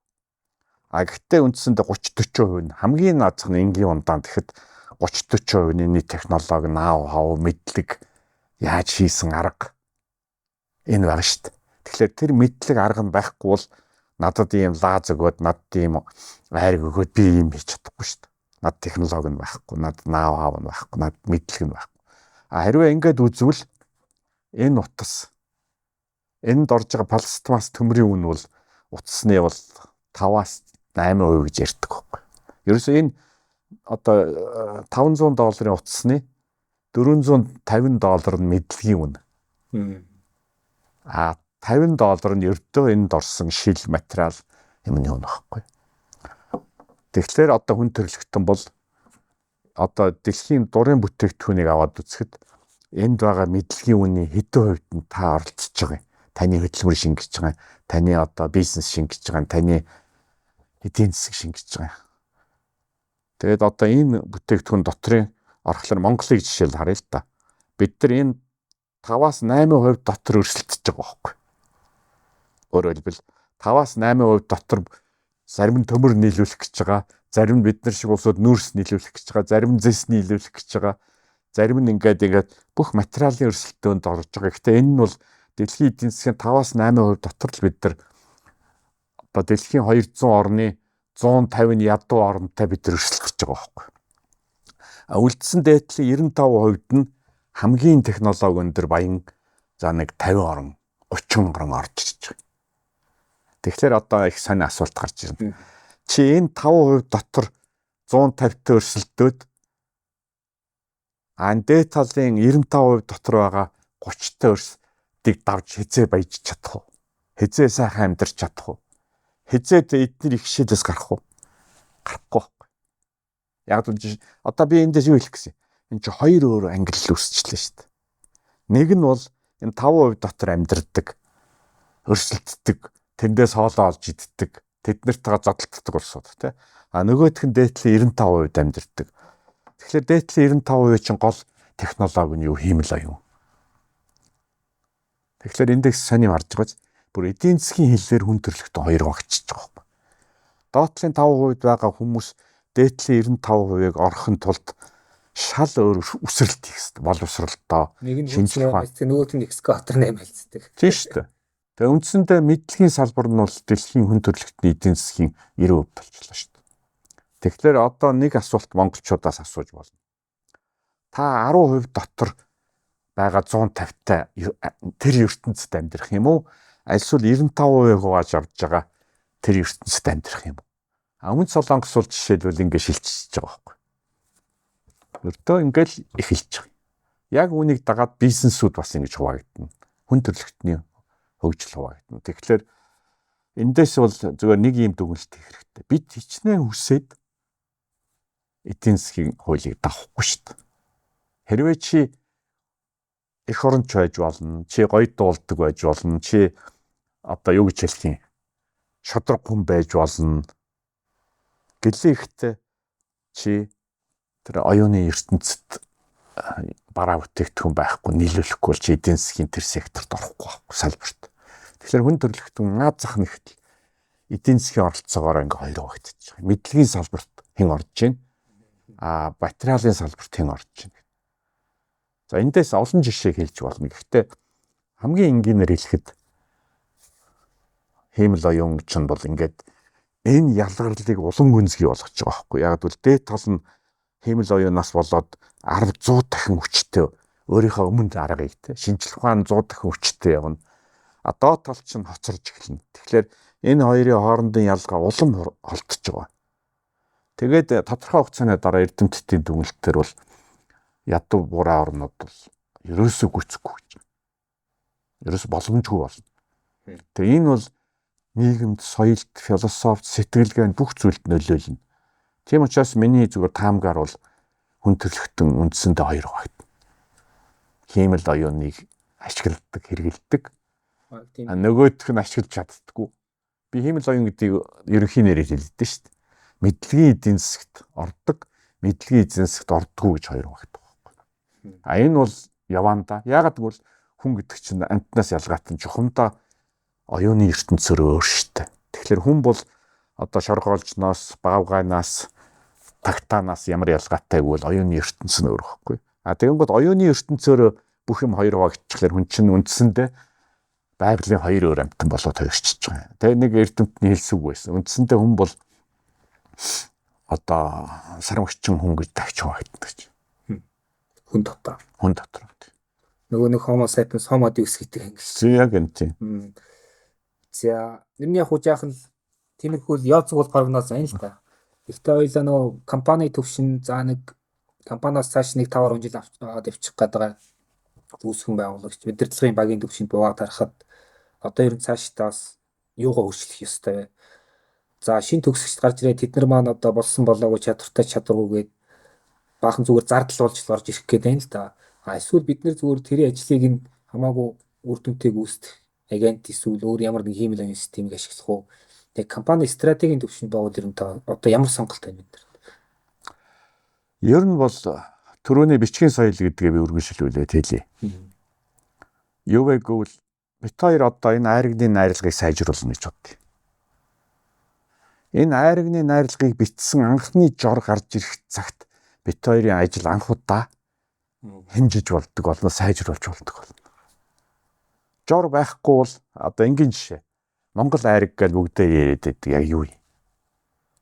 A: А гэхдээ үндсэндээ 30-40% нь хамгийн наазах нь энгийн ундаан тэгэхэд 30-40% нь технологи, наав хав, мэдлэг, яаж хийсэн арга энэ байна шүү дээ. Тэгэхээр тэр мэдлэг арга нь байхгүй бол надад ийм лааз өгөөд, надад ийм айрг өгөөд би ийм хийж чадахгүй шүү дээ. Над технологи нь байхгүй, над наав хав нь байхгүй, над мэдлэг нь байхгүй. А хэрвээ ингэж үзвэл энэ утас энд орж байгаа пластмас төмрийн үн бол утасны бол 5-8% гэж ярьдаг байхгүй. Ерөөсөө энэ одоо $500 утасны $450 нь мэдлэгийн үн. А $50 нь ердөө энд орсон шил материал юмны үн байхгүй. Тэгэхээр одоо хүн төрөлхтөн бол одоо дэлхийн дурын бүтээгдэхүүнийг аваад үзэхэд энд байгаа мэдлэгийн үнийн хэдэн хувьд нь та оролцож байгаа юм. Таны хөдөлмөр шингэж байгаа, таны одоо бизнес шингэж байгаа, таны эдийн засаг шингэж байгаа. Тэгээд одоо энэ бүтээгдэхүүн дотрын орхлоор Монголыг жишээл харъя л да. Бид нар энэ 5-8% дотор өрсөлдөж байгаа байхгүй. Өөрөөр хэлбэл 5-8% дотор зарим нь төмөр нийлүүлэх гэж байгаа, зарим нь бид нар шиг улсууд нүүрс нийлүүлэх гэж байгаа, зарим нь зэс нийлүүлэх гэж байгаа, зарим нь ингээд бүх материалын өрсөлдөөнд орж байгаа. Гэхдээ энэ нь бол дэлхийн эдийн засгийн 5-8% дотор л бид нар одоо дэлхийн 200 орны 150 ядуу орнтой бид нар өрсөлдөх гэж байгаа байхгүй. А үлдсэн дээдлийн 95% нь хамгийн технологи өндөр баян за нэг 50 орн, 30 орн орж ирж байгаа. Тэгэхээр одоо их сонир асуулт гарч ирнэ. Чи энэ 5% дотор 150-т өрсөлдөөд дээд талын 95% дотор байгаа 30-т өрсөлдөг давж хизээ баяж чадах уу? Хизээ сайхан амьдарч чадах уу? Хизээ эдгээр их шилээс гарах уу? Гарахгүй. Яг л одоо би эндээс юу хэлэх гэсэн? Энд чи хоёр өөр англи үүсчлээ шүү дээ. Нэг нь бол энэ 5% дотор амьдардаг, өрсөлддөг, тэндээс хоолоо олж иддэг, тэднэртэйгээ зодтолддог улсууд тий. А нөгөөх нь дээдлийн 95% амьдардаг. Тэгэхээр дээдлийн 95% чинь гол технологи нь юу, хиймэл оюун. Тэгэхээр эндээс сонирм харж байгаач бүр эдийн засгийн хэлээр хүн төрөлхтөн хоёр багчиж байгаа юм. Доотлын 5% байгаа хүмүүс дээдлийн 95%-ыг орохын тулд шал өөр үсрэлт хийх хэрэгтэй. Боловсролтоо шинжлэх ухаан.
B: Нөгөөт нь экскаватор 8 хэлцдэг.
A: Тийм шүү дээ. Тэгээ үндсэндээ мэдлэгийн салбар нь бол дэлхийн хүн төрөлхтний эдийн засгийн 90% болчихлоо шүү дээ. Тэгэхээр одоо нэг асуулт монголчуудаас асууж болно. Та 10% дотор байгаа 150-тай тэр ертөнцид амьдрах юм уу? Альсвал 95% хувааж авч байгаа тэр ертөнцид амьдрах юм уу? Өмнө Солонгос бол жишээлбэл ингэ шилжиж байгаа байхгүй. Өртөө ингээл эхэлж байгаа. Яг үүнийг дагаад бизнесүүд бас ингэж хуваагдана. Хүн төрөлхтний хөгжил хуваагдана. Тэгэхээр эндээс бол зөвхөн нэг юм дүгнэлт хийх хэрэгтэй. Бид хичнээн хүсээд эдийн засгийн хуулийг давахгүй шүү дээ. Хэрвээ чи эх оронч байж болно, чи гоё дуулдаг байж болно, чи одоо юу гэж хэлэх юм? Шодрог хүн байж болно. Гэлээ ихтэй чи тэр оюуны ертөнцид бараа бүтээгдэхүүн байхгүй нийлүүлэхгүй бол чи эдийн засгийн тэр секторт орохгүй байхгүй салбарт. Тэгэхээр хүн төрөлхтөн наад зах нэгтэл эдийн засгийн оролцоогоор ингээ хоёр хуваагдчихж байгаа. Мэдлэгийн салбарт хэн орж байна? Материалын салбарт хэн орж байна? За эндээс олон жишээ хэлж болно. Гэхдээ хамгийн энгийнээр хэлэхэд хиймэл оюун чинь бол ингээд энэ ялгарлыг улам гүнзгий болгож байгаа байхгүй. Яг бол дээд тал нь хиймэл оюунаас болоод 10-100 дахин хүчтэй өөрийнхөө өмнө аргыг те шинжлэх ухаан 100 дахин хүчтэй явна. Доод тал чинь хоцорж эхэлнэ. Тэгэхээр энэ хоёрын хоорондын ялгаа улам холдож байгаа. Тэгээд тодорхой хугацааны дараа эрдэмтдийн дүгнэлтээр бол ядуу буруу орнууд бол ерөөсөө гүцэхгүй гэж. Ерөөс боломжгүй болно. Тэгээ энэ бол нийгэмд, соёлд, философид, сэтгэлгээнд бүх зүйлд нөлөөлнө. Тийм учраас миний зүгээр таамгаар бол хүн төрөлхтөн үндсэндээ хоёр багт. Хиймэл оюуныг ашигладаг, хэрэгэлдэг. Нөгөөх нь ашиглаж чаддаггүй. Би хиймэл оюун гэдгийг ерөнхийн нэрээр хэлдэг шүү дээ. Мэдлэгийн эдийн засагт ордог, мэдлэгийн эдийн засагт ордгоо гэж хоёр багт байна. Энэ бол яванда. Яагаад гэвэл хүн гэдэг чинь амтнаас ялгаатай чухамдаа оюуны ертөнцөөр өөр штэ. Тэгэхээр хүн бол одоо шоргоолжноос, баавгайнаас, тагтаанаас ямар ялгаатай гэвэл оюуны ертөнц нь өөр байхгүй. Тэгэнгүүт оюуны ертөнцөөр бүх юм хоёр хуваагдчихлаар хүн чинь үндсэндээ байгалийн хоёр өөр амьтан болоод хувирчиж байгаа. Тэгээ нэг эрдэмтний хэлсүг байсан. Үндсэндээ хүн бол одоо сармагчин хүн гэж тавьж хуваагддаг.
B: Хүн дотор.
A: Хүн дотор.
B: Нөгөө нэг Homo sapiens Homo Deus гэдэг англи.
A: Яг энэ.
B: За, нэрний яг жаахан тиймэрхүү яоцог бол прогноз байна л да. Гэхдээ хоёлаа нөгөө компани төвшин за нэг компаниас цааш нэг 5-10 жил аваад явчих гэдэг үүсгэн байгуулагч удирдлагын багийн төвшөнд буугаад харахад одоо ер нь цаашдаас юугаа өөрчлөх ёстой вэ? За шинэ төгсөгчд гарч ирээд тэд нар маань одоо болсон болоогүй чадвартай чадваргүйгээд баахан зүгээр зардал болж орж ирэх гээд байна л да. Эсвэл бид нэр зүгээр тэрийн ажлыг нь хамаагүй үр дүнтэй гүйцэтгэх агент эсвэл өөр ямар нэг хиймэл аян системийг ашиглах уу? Тэг компани стратегийн төвшөнд байгуул ер нь одоо ямар сонголт байна бид нар?
A: Ер нь бол төрөний бичгийн соёл гэдгээ би үргэлжлүүлээд хэлье. Юу вэ гэвэл бид хоёр одоо энэ айрагны найрлагыг сайжруулна гэж бодъё. Энэ айрагны найрлагыг бичсэн анхны жор гарч ирэх цагт бид хоёрын ажил анх удаа хэмжиж болдог болно, сайжруулж болдог болно. Жор байхгүй бол одоо энгийн жишээ. Монгол айраг гэж бүгдээ яриад байдаг яг юу юм?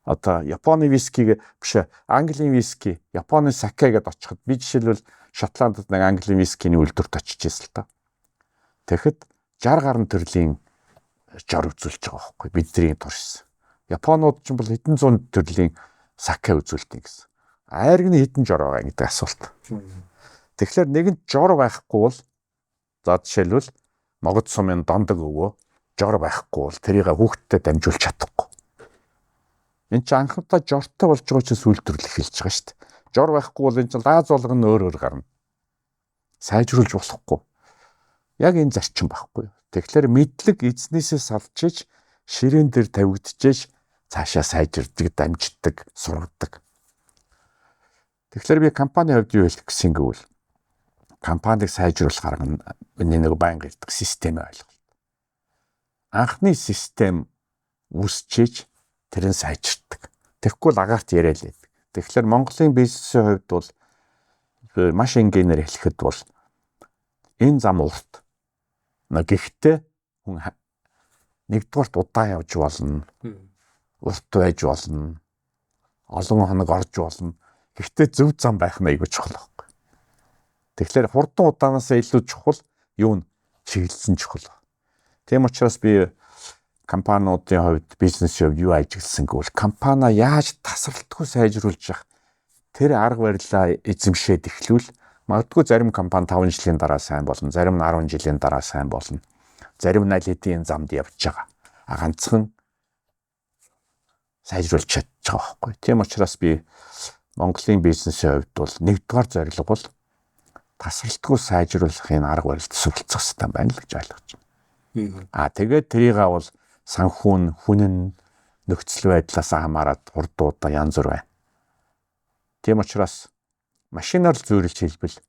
A: Одоо Японы вискиг биш Английн виски, Японы саке гэдээ очиход би жишээлбэл Шотландд нэг Английн вискиний үйлдвэрт очиж ирсэн л та. Тэгэхэд 60 гаруй төрлийн жор үзүүлж байгаа байхгүй бидний туршсан. Японууд ч бол хэдэн зуун төрлийн саке үзүүлдэг гэсэн. Айрагны хэдэн жор байгаа гэдэг асуулт. Тэгэхээр нэгэнт жор байхгүй бол за жишээлбэл могод сумын дондог өвөө жор байхгүй бол тэрийг хүүхдтэд дамжуулж чадахгүй. Энд чинь анхудаа жортой болж байгаа чинь сүлдэрлэх хэлж байгаа шүү дээ. Жор байхгүй бол энэ чинь лааз болгоно өөр гарна. Сайжруулж болохгүй. Яг энэ зарчим байхгүй. Тэгэхээр мэдлэг эзнээсээ салчиж ширээн дээр тавигдчихэж цаашаа сайжирдаг, дамждаг, сургадаг. Тэгэхээр би компани хувьд юу хэлэх гэсэн гэвэл компанийг сайжруулах арга нь миний нэг байнга ирдэг системээ ойлголт. Анхны систем үсчиж тэрэн сайжирдаг. Тэгэхгүй л агаарт яриад байдаг. Тэгэхээр Монголын бизнесийн хувьд бол маш энгийнээр хэлэхэд бол энэ зам урт. Гэхдээ хүн нэгдүгээрт удаан явж болно. Урт байж болно. Олон хоног орж болно. Гэхдээ зөв зам байх нь айгүй чухал байхгүй. Тэгэхээр хурдан удаанаас илүү чухал юу нь чиглэлсэн чухал. Тийм учраас би компаниудын хувьд бизнесийн хувьд юу ажигласан гэвэл компани яаж тасралтгүй сайжруулж явах тэр арга барилаа эзэмшээд эхлүүл магадгүй зарим компани 5 жилийн дараа сайн болно, зарим нь 10 жилийн дараа сайн болно. Зарим нь аль хэдийн замд явж байгаа. Ганцхан сайжруулж чадж байгаа байхгүй. Тийм учраас би Монголын бизнесийн хувьд бол нэгдүгээр зорилго бол тасралтгүй сайжруулахын арга барилд суралцах хэрэгтэй байна л гэж ойлгож байна. Тэгээд тэрийг бол санхүүн, хүнэн, нөхцөл байдлаас хамаарат урдуудаа янз бүр байна. Тийм учраас машинаар зүйрлж хэлбэл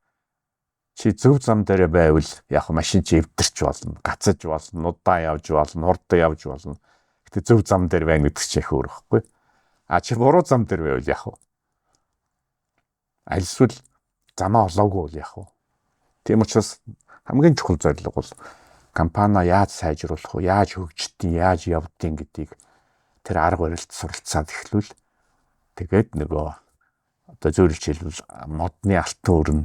A: чи зөв зам дээр байвал яг машин чи эвдэрч болно, гацаж болно, удаан явж болно, хурдан явж болно. Гэтэ зөв зам дээр байна гэдэг чинь их өөр байхгүй. Чи буруу зам дээр байвал яг альсвал замаа олоогүй бол яг. Тийм учраас хамгийн чухал зорилго бол компани яаж сайжруулах вэ, яаж хөгждгийг, яаж явдгийг гэдгийг тэр арга барилд суралцаад эхлүүл. Тэгээд нөгөө одоо зөөлж хэлбэл модны алтан өрн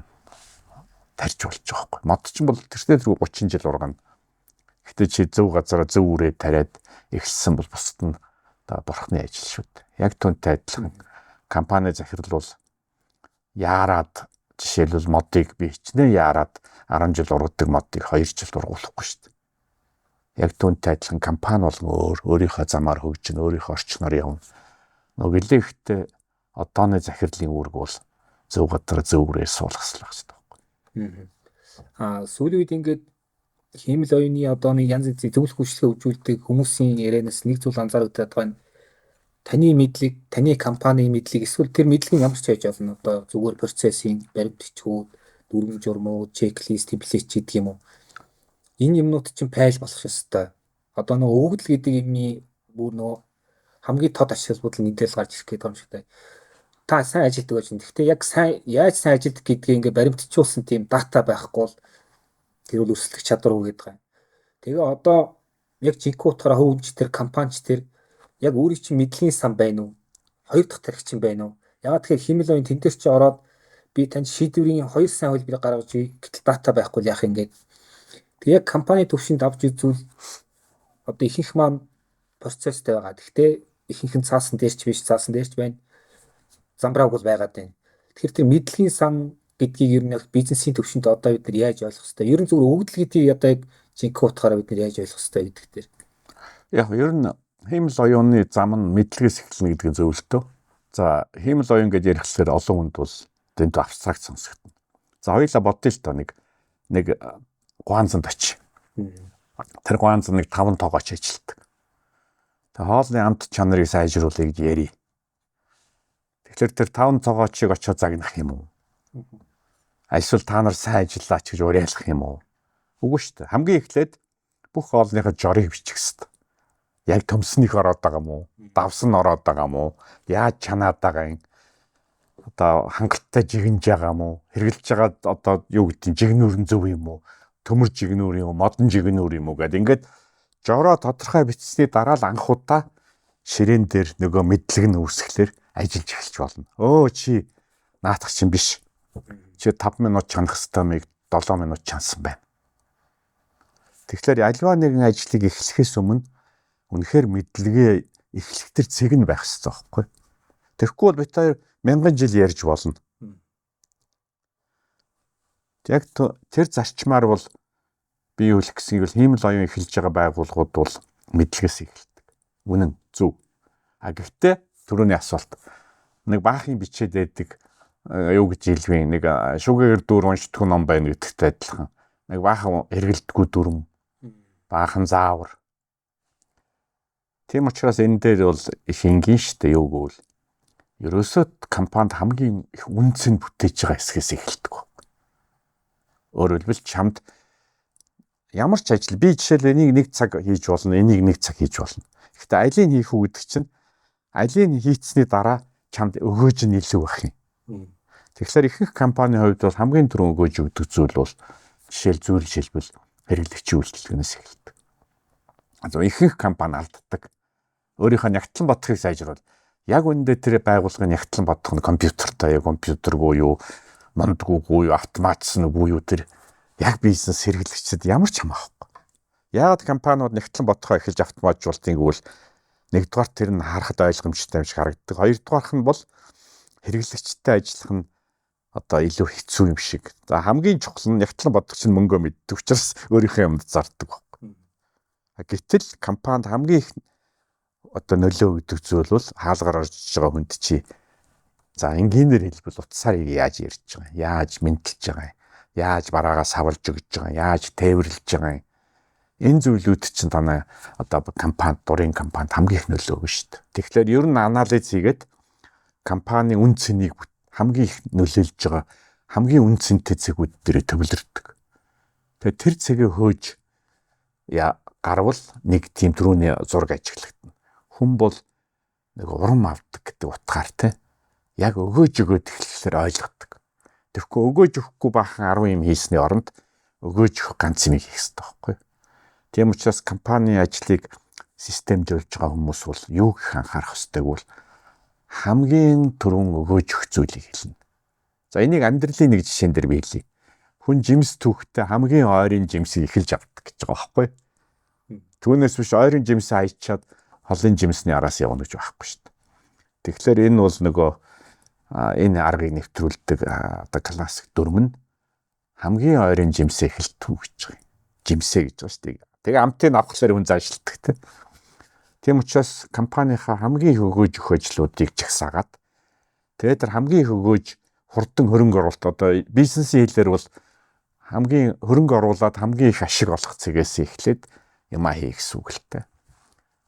A: тарж болж байгаа байхгүй. Мод ч бол тэртээ 30 жил ургана. Гэтэ чи зөв газараа зөв үрээ тариад эхэлсэн бол бусд нь одоо бурхны ажил шүү дээ. Яг түүнтэй адилхан компани захирлуул яарад жишээлбэл модыг би хичнээн яарад 10 жил ургадаг модыг 2 жилд ургуулахгүй шүү дээ. Яг түүнтэй адилхан компани бол өөрийнхөө замаар хөгжинө, өөрийнхөө орчноор явна. Нөгөө гэлээхтэй одооны захирлын үүрэг бол зөв газар зөв үрээ суулгах хэрэгтэй байхгүй.
B: Сүүлийн үед ингээд хиймэл оюуны одооны янз бүрийн зөвлөх хүчлэгээ хөгжүүлдэг хүмүүсийн ярианаас нэг зүйл анзаарэгдээд байгаа нь таны мэдлэг, таны компани мэдлэг эсвэл тэр мэдлэгийн ямар ч байж болно. Одоо зүгээр процессын баримт бичгүүд, дүрм журмууд, чеклист, темплейт гэдэг юм уу. Энэ юмнууд чинь файл болох ёстой. одоо нөгөө өгөгдөл гэдэг юмний бүр нөгөө хамгийн тод ашиглаж бодол нэгдэл гарч ирэх гэдэг юм шиг байна. Та сайн ажилтдаг байж. Гэхдээ яг сайн яаж сайн ажилтдаг гэдгийг ингээ баримтжуулсан тийм дата байхгүй бол тэр бол өрсөлдөх чадваргүй гэдэг юм. Тэгээ одоо яг жинхэнэ утгаараа хөвгч тэр компанич тэр яг өөрийн чинь мэдлэгийн сан байна уу? Хоёр дахь тархич юм байна уу? Яагаад тэгэхээр химэл оюун тэн дээр чи ороод би танд шийдвэрийн хоёр сайн хөлбөрийг гаргаж өгье. Гэтэл дата байхгүй л яах юм гээд. Тэгээ яг компани төвшөнд авч үзвэл одоо ихэнх маань процесстэй байгаа. Гэхдээ ихэнх нь цаасан дээрч биш, цаасан дээрч байна. Замбрааг бол байгаад байна. Тэгэхээр тэр мэдлэгийн сан гэдгийг ер нь бизнесийн төвшөнд одоо бид нар яаж ойлгох хэвээр. Ер нь зөвхөн өгөгдөл гэдгийг одоо яг жинхэнэ утгаараа бид нар яаж ойлгох хэвээр гэдэг дээр.
A: Яг ер нь хиймэл оюуны зам нь мэдлэгээс эхэлнэ гэдэг нь зөвлөлтөө. За хиймэл оюун гэж ярихлахээр олон хүнд бол дэнд абстракт сонсогдно. За хоёулаа бодъё л доо нэг гуанзанд очив. Тэр гуанзанд нэг 5 тоогооч ажилтдаг. Тэгээ хоолны амт чанарыг сайжруулъя гэж ярий. Тэгэхээр тэр 5 тоогоочийг очиод загнах юм уу? Эсвэл та нар сайн ажиллаач гэж уриалгах юм уу? Үгүй шүү дээ. Хамгийн эхлээд бүх хоолныхоо жорыг бичих хэрэгтэй. Яг төмснийх ороод байгаа юм уу? Давсан ороод байгаа юм уу? Яаж чанаад байгаа юм? Одоо хангалттай жигнэж байгаа юм уу? Хэрглэж байгаа одоо юу гэдэг нь жигнүүр нь зөв юм уу? Төмөр жигнүүр юм уу? Модон жигнүүр юм уу гэдэг ингээд жороо тодорхой бичсний дараа л анх удаа ширээн дээр нөгөө мэдлэг нь үүсгэлээр ажиллаж эхэлж болно. Өө чи наадах чинь биш. Чи 5 минут чанах хэвээр 7 минут чансан байна. Тэгэхээр альва нэгэн ажлыг эхлэхээс өмнө үнэхээр мэдлэгээ эхлэх төр цэг нь байх хэрэгтэй байхгүй. Тэгэхгүй бол бид хоёр 1000 жил ярьж болно. Яг тэр зарчмаар бол би юу хэлэх гэсэн юм бол хиймэл оюун эхэлж байгаа байгууллагууд бол мэдлэгээс эхэлдэг. Үнэн зөв. А гэхдээ түрүүний асуулт нэг баахийн бичээд байдаг юу гэж хэлвэн нэг шүгээр дүр уншдаг ном байна гэдэгтэй адилхан. Нэг баахан эргэлдэггүй дүрм, баахан заавар. Тийм учраас энэ дээр бол их энгийн штэ юу гэвэл ерөөсөө компанид хамгийн их үнц нь бүтээж байгаа хэсгээс эхэлдэг. Өөрөөр хэлбэл чамд ямар ч ажил би жишээл энийг 1 цаг хийж болно, энийг 1 цаг хийж болно. Гэхдээ алийг хийх үү гэдэг чинь алийг хийцсэний дараа чамд өгөөж нь илүү байх юм. Тэгэхээр ихэнх компанийн хувьд бол хамгийн түрүүн өгөөж өгдөг зүйл бол жишээл зүйл жишээлбэл хэрэглэгчийн үйлчлэгнээс эхэлдэг. Одоо ихэнх компани алддаг. Өөрийнхөө нягтлан бодохыг сайжруулах. Яг үүндээ тэр байгууллагын нягтлан бодох нь компьютертай, компьютергүй юу, мандгүй юу, автоматсангүй юу тэр яг бизнес хэрэглэгчдэд ямар ч хамаахгүй. Яагаад компаниуд нягтлан бодохоо эхэлж автоматжуултыг гэвэл нэгдүгээр тэр нь харахад ойлгомжтой юм шиг харагддаг. Хоёрдугаарх нь бол хэрэглэгчтэй ажиллах нь одоо илүү хэцүү юм шиг. За хамгийн чухал нь нягтлан бодох чинь мөнгөө мэддэг учраас өөрийнхөө юмд зардаг байхгүй. Гэтэл компанид хамгийн их одоо нөлөө өгдөг зүйл бол хаалгаар орж байгаа хүнд чи за энгийнээр хэлбэл утсаар яаж ярьж байгаа юм, яаж мэдлж байгаа юм, яаж бараагаа савлж өгж байгаа юм, яаж тээвэрлж байгаа юм. Энэ зүйлүүд чинь танай одоо компани, дурын компанид хамгийн их нөлөө өгнө шүү дээ. Тэгэхээр ер нь анализ хийгээд компани үн цэнийг хамгийн их нөлөөлж байгаа хамгийн үн цэнтэй цэгүүд дээр төвлөрдөг. Тэгээ тэр цэгээ хөөж гарвал нэг тийм түрүүний зураг ажиглагдана. Хүн бол нэг урам авдаг гэдэг утгаар яг өгөөж эхлэхээр ойлгодог. Тэгэхгүй өгөөж өгөхгүй бахан 10 юм хийсний оронд өгөөж өгөх ганц юм хийх хэрэгтэй байхгүй. Тийм учраас компани ажлыг системжүүлж байгаа хүмүүс бол юу гэх анхаарах ёстойг бол хамгийн түрүүн өгөөж өгөх зүйлийг хэлнэ. За энийг амьдралын нэг жишээн дээр би хэлье. Хүн жимс түүхтэй хамгийн ойрын жимсийг эхэлж авдаг гэж байгаа байхгүй. Түүнээс биш ойрын жимсээ хайчаад холын жимсний араас явна гэж байхгүй шүү дээ. Тэгэхээр энэ бол нөгөө энэ аргыг нэвтрүүлдэг одоо классик дүрм нь хамгийн ойрын жимсээ эхэлтүү гэж байгаа юм. Жимсээ гэж байна шүү дээ. Тэгээ амтыг авахлаар хүн заашилдаг те. Тийм учраас компанийнхаа хамгийн их өгөөж өгөх ажлуудыг чагсаагаад тэгээд тэр хамгийн их өгөөж хурдан хөрөнгө оруулалт одоо бизнесийн хэлээр бол хамгийн хөрөнгө оруулаад хамгийн их ашиг олох цэгээс эхлээд юмаа хийх гэсэн үг л те.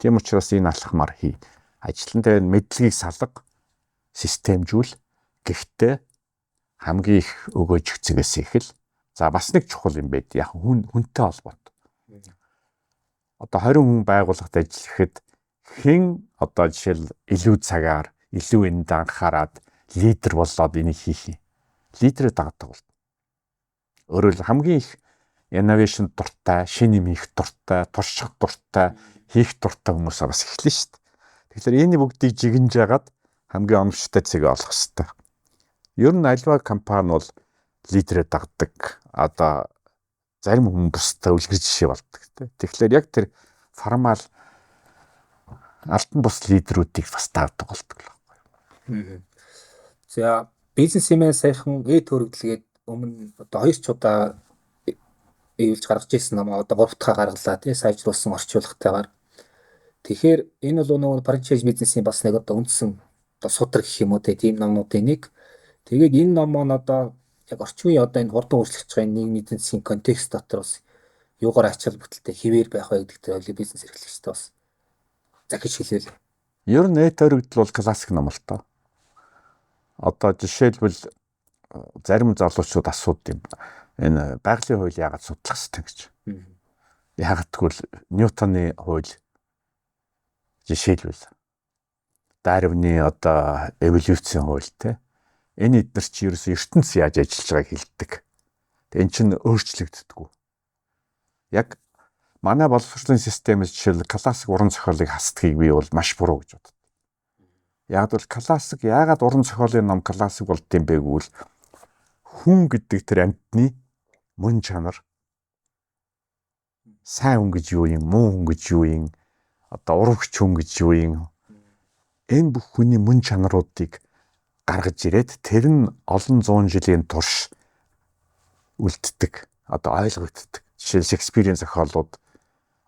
A: Тийм учраас энэ алхмаар хий. Ажлын дээр мэдлэгийг салга, системжүүл. Гэхдээ хамгийн их өгөөж өгөх цэгээс эхэл. За бас нэг чухал юм байд. Яг хүнтэй холбоотой. одоо 20 хүн байгууллагад ажиллахад хэн одоо жишээл илүү цагаар, илүү энд анхаарад лидер болоод энийг хийх юм. Лидерээ дагадаг бол. Өөрөөр хэлбэл хамгийн их инновашн дуртай, шинэ юм хийх дуртай, турших дуртай, хийх дуртай хүмүүс бас эхлэн шүү дээ. Тэгэхээр энэ бүгдийг жигнэж яагаад хамгийн оновчтой цэгээ олох хэрэгтэй. Ер нь альва компани бол лидерээ дагдаг. Одоо зарим хүн бусдаа үлгэр жишээ болдог. Тэгэхээр яг тэр формал алтан бус лидерүүдийг бас дагдаг болдог л
B: байна. За бизнесмен саяхан төрөгдлгээд өмнө одоо 2 ч удаа эвлж гаргаж ирсэн юм. Одоо 3 дахь гаргалаа тий сайжруулсан орчуулгатайгаар. Тэгэхээр энэ бол нөгөө франчайз бизнесийн бас нэг одоо үндсэн одоо судар гэх юм уу тийм номнуудын нэг. Тэгээд энэ ном маань одоо яг орчин үеийн одоо энэ хурдан өөрчлөгдөж байгаа нийгмийн эдийн засгийн контекст дотор бас юугаар ач холбогдолтой хэвээр байх вэ гэдэг дээр бизнес эрхлэгчтэй бас захиж хэлээл.
A: Ер нь төрөгдөл бол классик ном л тоо. Одоо жишээлбэл зарим залуучууд асуудаг юм. Энэ байгалийн хууль яагаад судлах хэрэгтэй гэж. Яагаад гэвэл Ньютоны хууль жишээлбэл Дарвины одоо эволюцийн хууль те. Энэ эдгээр чи ерөөсөө ертөнц яаж ажиллаж байгааг хэлдэг. Энд чинь өөрчлөгддөггүй. Яг манай боловсролын системээс жишээл классик уран зохиолыг хасдгийг би бол маш буруу гэж боддог. Яг бол классик яагаад уран зохиолын ном классик болдсон бэ гэвэл хүн гэдэг тэр амьтны мөн чанар сайн хүн гэж юу юм, муу хүн гэж юу юм, одоо урагч хүн гэж юу юм. Энэ бүх хүний мөн чанаруудыг гаргаж ирээд тэр нь олон зуун жилийн турш үлддэг, одоо ойлгогддог. Жишээл Шекспирийн зохиолууд,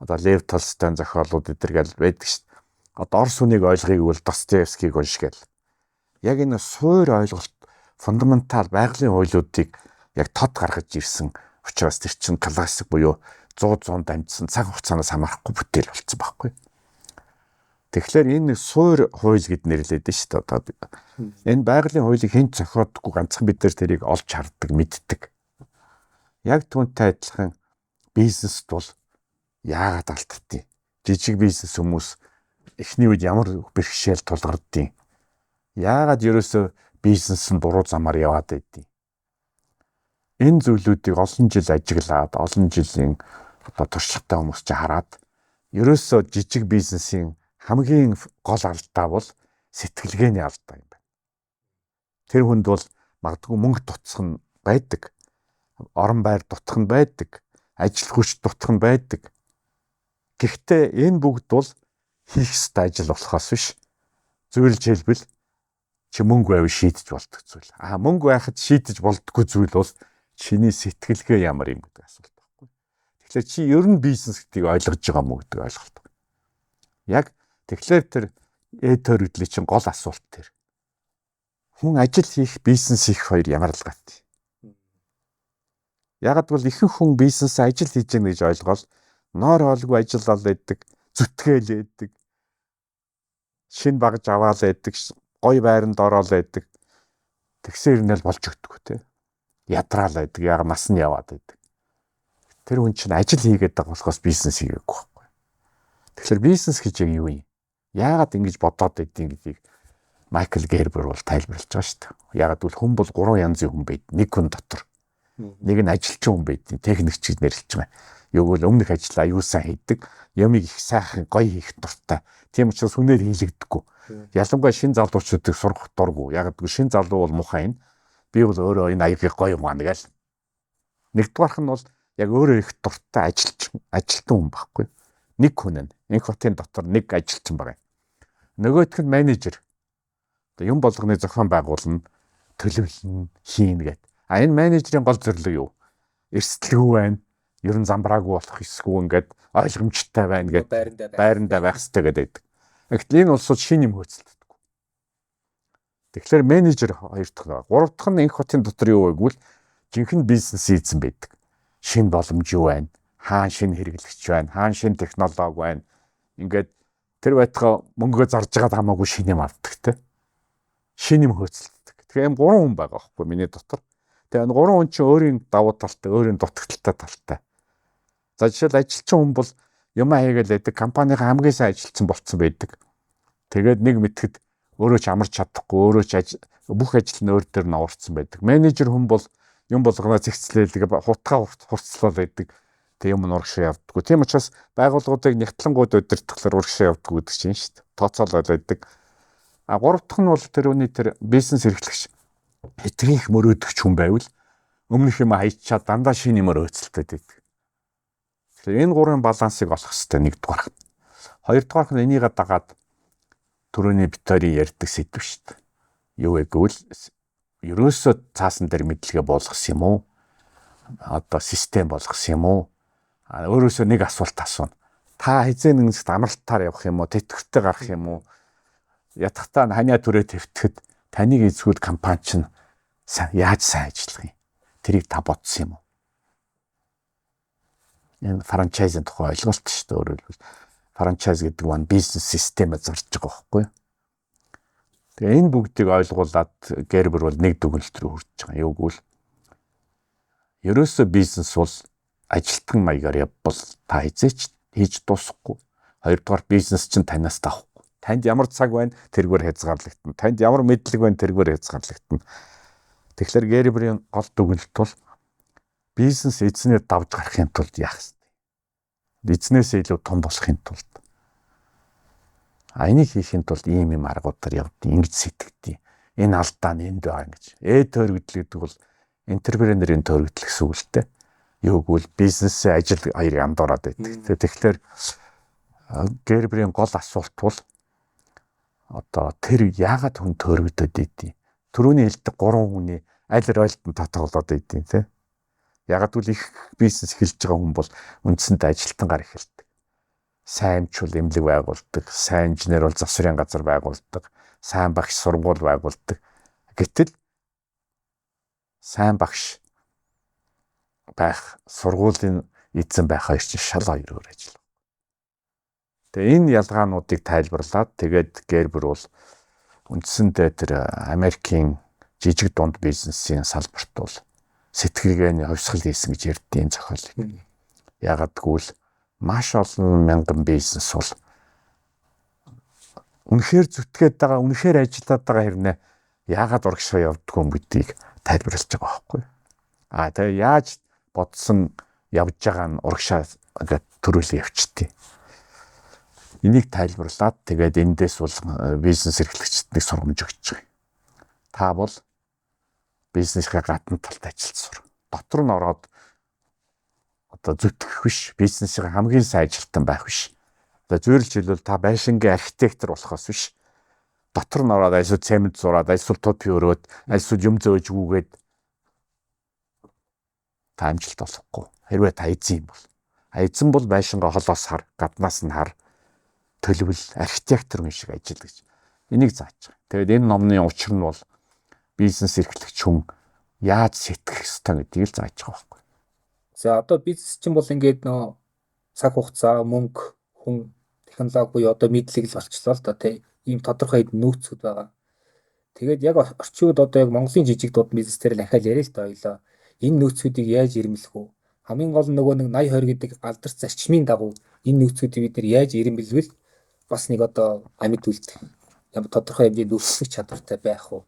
A: одоо Лев Толстойн зохиолууд эдэргээл байдаг шүү дээ. Одоо Орос хүнийг ойлгохыг бол Достоевскийг уншгээл. Яг энэ суур ойлголт, фундаментал байгалийн хуулиудыг яг тод гаргаж ирсэн учраас тэр чинь классик буюу 100 дамжсан цаг хугацаанаас хамаарахгүй бүтээл болсон байхгүй. Тэгэхээр энэ суур хууль гэд нэрлэдэг шүү дээ. Одоо энэ байгалийн хуулийг хэн зохиодгүй ганцхан бид нар тэрийг олж харддаг, мэддэг. Яг түүнтэй адилхан бизнест бол яагаад алдтыг? Жижиг бизнес хүмүүс эхний үед ямар бэрхшээл тулгардیں۔ Яагаад ерөөсөө бизнес нь буруу замаар яваад байдیں۔ Энэ зүйлүүдийг олон жил ажиглаад, олон жилийн одоо туршлагатай хүмүүс ч хараад ерөөсөө жижиг бизнесийн хамгийн гол алдаа бол сэтгэлгээний алдаа юм байна. Тэр хүнд бол магадгүй мөнгө дутсах нь байдаг, орон байр дутах нь байдаг, ажил хүч дутах нь байдаг. Гэхдээ энэ бүгд бол хийх ёстой ажил болохоос биш. Зөвлөж хэлбэл чи мөнгө байвал шийдэж болдог зүйл. Мөнгө байхад шийдэж болдоггүй зүйл бол чиний сэтгэлгээ ямар юм гэдэг асуулт байхгүй. Тэгэхээр чи ер нь бизнес гэдгийг ойлгож байгаа мó гэдэг ойлголт. Яг тэгэхээр тэр төрөгдлийн чинь гол асуулт тэр. Хүн ажил хийх, бизнес хийх хоёр ямар алгаатай. Ягаад гэвэл ихэнх хүн бизнесээ ажил хийж байгаа гэж ойлгоод ноор хоолгүй ажиллаад байдаг, зүтгээл байдаг, шин багж аваал байдаг, гой байранд ороод байдаг. Тэгсээр нэл болж өгдөг те. Ядраал байдаг, яг нас нь яваад байдаг. Тэр хүн чинь ажил хийгээд байгаа болохоос бизнес хийгээгүй байхгүй. Тэгэхээр бизнес гэж юу юм? Яагаад ингэж бодоод байдгийг гэдгийг Майкл Гербер бол тайлбарлаж байгаа шүү дээ. Яагаад гэвэл хүн бол 3 янзын хүн байд. Нэг хүн дотор. Нэг нь ажилчин хүн байд. Техникч гэж нэрлэж байгаа. Юу гэвэл өмнөх ажлаа аюул сайн хийдэг, ямиг их сайхан гоё хийх дуртай. Тийм учраас хүнээр хийлэгдэггүй. Ялангуяа шин залуучуудыг сургах дурггүй. Яг гэвэл шин залуу бол муухай юм. Би бол өөрөө энэ аягийг гоё юм аа гээл. Нэгдүгээрх нь бол яг өөрөө их дуртай ажилтан хүн байхгүй. Нэг хүн нь энэ хотын дотор нэг ажилтан байгаа. Нөгөөх нь менежер. Одоо юм болгоны зохион байгуулна, төлөвлөн, хийн гэдэг. Энэ менежерийн гол зорилго юу? Эрсдэлгүй байна. Ер нь замбраагүй болох эсгүй ингээд ойлгомжтой байна гэдэг байрандаа байх хэрэгтэй гэдэг. Гэтэл энэ улсууд шин юм хөөцөлдөг. Тэгэхээр менежер хоёр дахь, гурав дахь нь энэ хотын дотор юу вэ гэвэл жинхэнэ бизнес хийсэн байдаг. Шин боломж юу байна? Хаан шин хэрэглэгч байна? Хаан шин технологи байна? Ингээд тэр байтугай мөнгөө зарж байгаа хамаагүй шин юм авдаг те. Шин юм хөөцөлдөг. Тэгэхээр юм 3 хүн байгаа байхгүй миний дотор. Тэгээ энэ 3 хүн чинь өөрийн давуу талтай, өөрийн дутагдaltaй талтай. За жишээл ажилчин хүн бол юм хийгээл байдаг, компанийн хамгийн сайн ажилтсан болцсон байдаг. Тэгээд нэг мэтгэд өөрөө ч амарч чадахгүй, өөрөө ч бүх ажил нь өөр дээр нь уурцсан байдаг. Менежер хүн бол юм болгоноо зэгцлээл хутгаа хурцлал байдаг. Тэг юм урагшаа явдаггүй. Тийм учраас байгууллагуудыг нягтлангууд удирдахлаар урагшаа явдаггүй гэдэг чинь шүү дээ. Тооцоолол байдаг. 3 дахь нь бол тэр бизнес эрхлэгч этгэх мөрөөдөгч хүн байвал өмнөх юм хайчаад дандаа шинэ юмор өөцөлтэй байдаг. Тэгэхээр энэ гурван балансыг олох хэрэгтэй нэгдүгээр. Хоёрдугаар нь энийг дагаад түрүүний Витори ярьдаг сэдв шүү дээ. Юу вэ гэвэл ерөөсөө цаасан дээр мэдлэгээ болгосон юм уу? Одоо систем болгосон юм уу? Өөрөөсөө нэг асуулт асууна. Та хизээ нэгт амралтаар явах юм уу? Тэтгэвртэй гарах юм уу? Ятгахтаа ханиа түрээ твтгэхэд таныг эзгүүл компани чинь яаж сайн ажиллах юм? Тэрийг та бодсон юм уу? Энэ франчайзын тухай ойлголт шүү дээ. Өөрөөр хэлбэл франчайз гэдэг нь бизнес системээр зарж байгаа байхгүй юу? Тэгээ энэ бүгдийг ойлгуулад Гербер бол нэг дүгнэлт рүү хүрч байгаа. Юу гэвэл ерөөсөө бизнес бол ажилтган маягаар явбал та хизээч хийж дуусахгүй. Хоёрдугаар бизнес чинь танаас давахгүй. Танд ямар цаг байна тэргээр хязгаарлагдана. Танд ямар мэдлэг байна тэргээр хязгаарлагдана. Тэгэхээр Герберийн гол дүгнэлт бол бизнес эзнээ давж гарахын тулд яах вэ? Эзнээсээ илүү том болохын тулд. Энийг хийхин тулд ийм юм аргуудаар явдیں۔ Ингэж сэтгэдیں۔ Энэ алдаа нь энд байгаа гэж. Тойрогдол гэдэг бол энтерпренерийн тойрогдол гэсэн үг л дээ. Юу гэвэл бизнесээ ажил хоёрыг андуураад байдаг. Тэгэхээр Герберийн гол асуулт бол одоо тэр яагаад хүн тойрогдоод идэв? Түрүүний хэлдэг 3 хүний аль ройлтон татгалаад идэв те. Ягаад гэвэл их бизнес эхэлж байгаа хүн бол үндсэндээ ажилтангаар эхэлдэг. Сайн чул эмнэлэг байгуулдаг, сайн инженер бол засварын газар байгуулдаг, сайн багш сургууль байгуулдаг. Гэтэл сайн багш байх, сургуулийн эзэн байх хоёр чинь шал хоёр өөр ажил. Тэгээ энэ ялгаануудыг тайлбарлаад тэгээд Гербер бол үндсэндээ тэр Америкийн жижиг дунд бизнесийн салбарт бол сэтгэлгээний хувьсгал хийсэн гэж ярьдیں۔ Зохиолыг. Ягаад гэвэл маш олон мянган бизнес бол үнэхээр зүтгээд байгаа, үнэхээр ажиллаад байгаа хэрнээ яагаад урагшаа явдггүй юм гэдгийг тайлбарлаж байгаа байхгүй. Тэгээ яаж бодсон явж байгаа нь урагшаа ингээд төрүүлээ явчихдээ. Энийг тайлбарлаад тэгээд эндээс бол бизнес эрхлэгчдэд нэг сургамж өгч байгаа. Та бол бизнесийн гадна талд ажиллаж сур. Дотор нь ороод одоо зүтгэх биш, бизнесийн хамгийн сайн ажилтан байх биш. Одоо зөвөрлж хэлбэл та байшингийн архитектор болохоос биш. Дотор нь ороод альсууд цемент зураад, альсууд топи өрөөд, альсууд юм зөөж гүгээд та амжилт олохгүй. Хэрвээ та эзэн юм бол. Эзэн бол байшингаа холоос хар, гаднаас нь хар, төлөвл архитектор юм шиг ажил гэж. Энийг зааж байгаа. Тэгээд энэ номны учир нь бол бизнес эрхлэгч хүн яаж сэтгэх ёстой гэдгийг л зааж байгаа байхгүй.
B: За одоо бизнес чинь бол ингээд нөө цаг хугацаа, мөнгө, хүн, технологи буюу одоо мэдлэг л болчихлоо л да тий. Ийм тодорхой хэд нөөцүүд байгаа. Тэгээд яг орчин үед одоо яг Монголын жижиг дунд бизнес дээр л ахаал яриа л да ойлоо. Энэ нөөцүүдийг яаж ирэмлэх вэ? Хамгийн гол нь нөгөө нэг 80-20 гэдэг алдарч зарчмын дагуу энэ нөөцүүдийг бид нэр яаж ирэмбэлвэл бас нэг одоо амьд үлдэх. Ямар тодорхой хэмжээнд өсөх чадвартай байх вэ?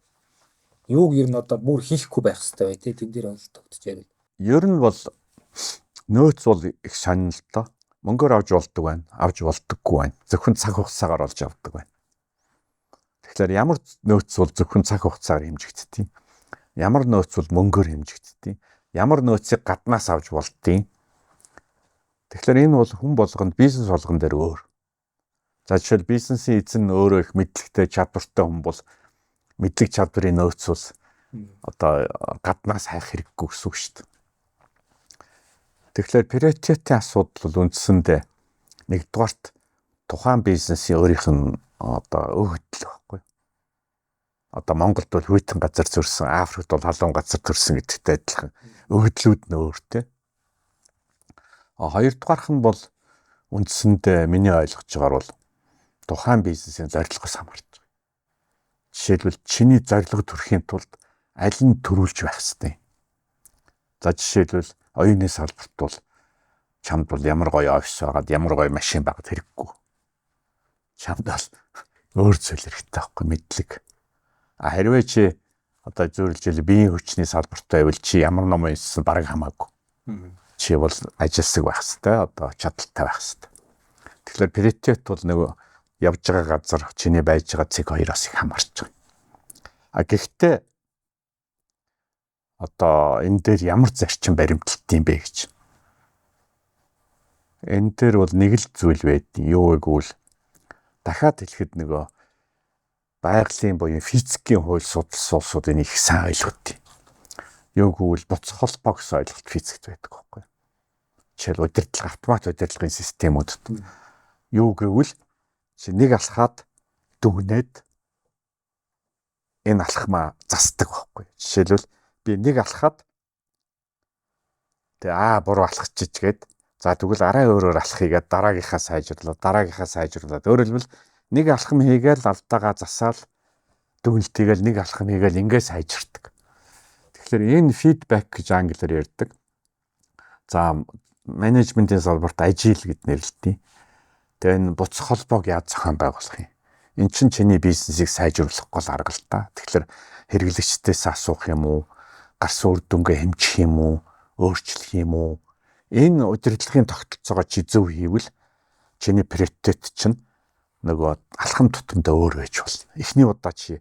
B: Юуг ер нь одоо бүр хийхгүй байх хэрэгтэй бай тий. Тэн дээр ойлголт тогтчихъя.
A: Ер нь бол нөөц бол их сонирхолтой. Мөнгөөр авч болдог байна, авч болдоггүй байна. Зөвхөн цаг хугацаагаар олж авдаг байна. Тэгэхээр ямар нөөц бол зөвхөн цаг хугацаагаар хэмжигддэг. Ямар нөөц бол мөнгөөр хэмжигддэг. Ямар нөөцийг гаднаас авч болдгийг. Тэгэхээр энэ бол хүн болгонд, бизнес болгон дээр өөр. За жишээл бизнесийн эзэн өөрөө их мэдлэгтэй, чадвартай хүн бол мэдлэг чадварын нөөц бол одоо гаднаас хайх хэрэггүй гэсэн үг шүү дээ. Тэгэхээр приоритетийн асуудал бол үндсэндээ нэгдүгээрт тухайн бизнесийн өөрийнх нь одоо өгөгдөл байхгүй. Одоо Монголд бол хүйтэн газар зөрсөн, Африкт бол халуун газар төрсөн гэдэгтэй адилхан өгөгдлүүд нь өөртэй. Хоёрдугаарх нь бол үндсэндээ миний ойлгож байгаагаар бол тухайн бизнесийн зорилгоос хамаарч байгаа. Жишээлбэл чиний зорилго төрөхийн тулд аль нь төрүүлж байх ёстой. За жишээлбэл оюуны салбарт бол Чамд бол ямар гоё офис байгаад ямар гоё машин байгаад хэрэггүй. Чамд бол өөр зүйл хэрэгтэй байхгүй мэдлэг. Хэрвээ чи одоо зөвлөж биеийн хүчний салбарт байвал чи ямар ном уншсан бараг хамаагүй. Чи бол ажилсаг байх хэрэгтэй, одоо чадaltaй байх хэрэгтэй. Тэгэхээр приоритет бол нөгөө явж байгаа газар чиний байж байгаа цэг хоёроос их хамаарч байгаа. Гэхдээ одоо энэ дээр ямар зарчим баримталт юм бэ гэж. Энэ дээр бол нэг л зүйл байдیں۔ Юу гэвэл дахиад хэлэхэд нөгөө байгалийн буюу физикийн хууль судлал улсуудын их сайн ойлголт. Юу гэвэл буц холбоо гэсэн ойлголт физикт байдаг байхгүй. Жишээл удирдлага, автомат удирдлагын системүүдэд юу гэвэл чи нэг алхаад дүгнээд энэ алхмаа засдаг байхгүй. Жишээлбэл би нэг алхаад тэгээ буруу алхачихж гээд за тэгвэл арай өөрөөр алхахыгээд дараагийнхаа сайжруулаад өөрөөр хэлбэл нэг алхам хийгээл алдаагаа засаал дүгнэлт хийгээл нэг алхам хийгээл ингээ сайжирдаг. Тэгэхээр энэ фидбек гэж англиар ярьдаг. За менежментийн салбарт ажил гэд нэрлэдэг. Тэгээ энэ буц холбоог яаж зохион байгуулах юм? Эн чинь чиний бизнесийг сайжруулах гол арга л та. Тэгэхээр хэрэглэгчдээс асуух юм уу? Гарсан үр дүнгээ хэмжих юм уу? Өөрчлөх юм уу? Энэ удирдлагын тогтолцоогоо чи зөв хийвэл чиний приоритет чинь нөгөө алхам тутамдаа өөр байж болно. Эхний удаа чи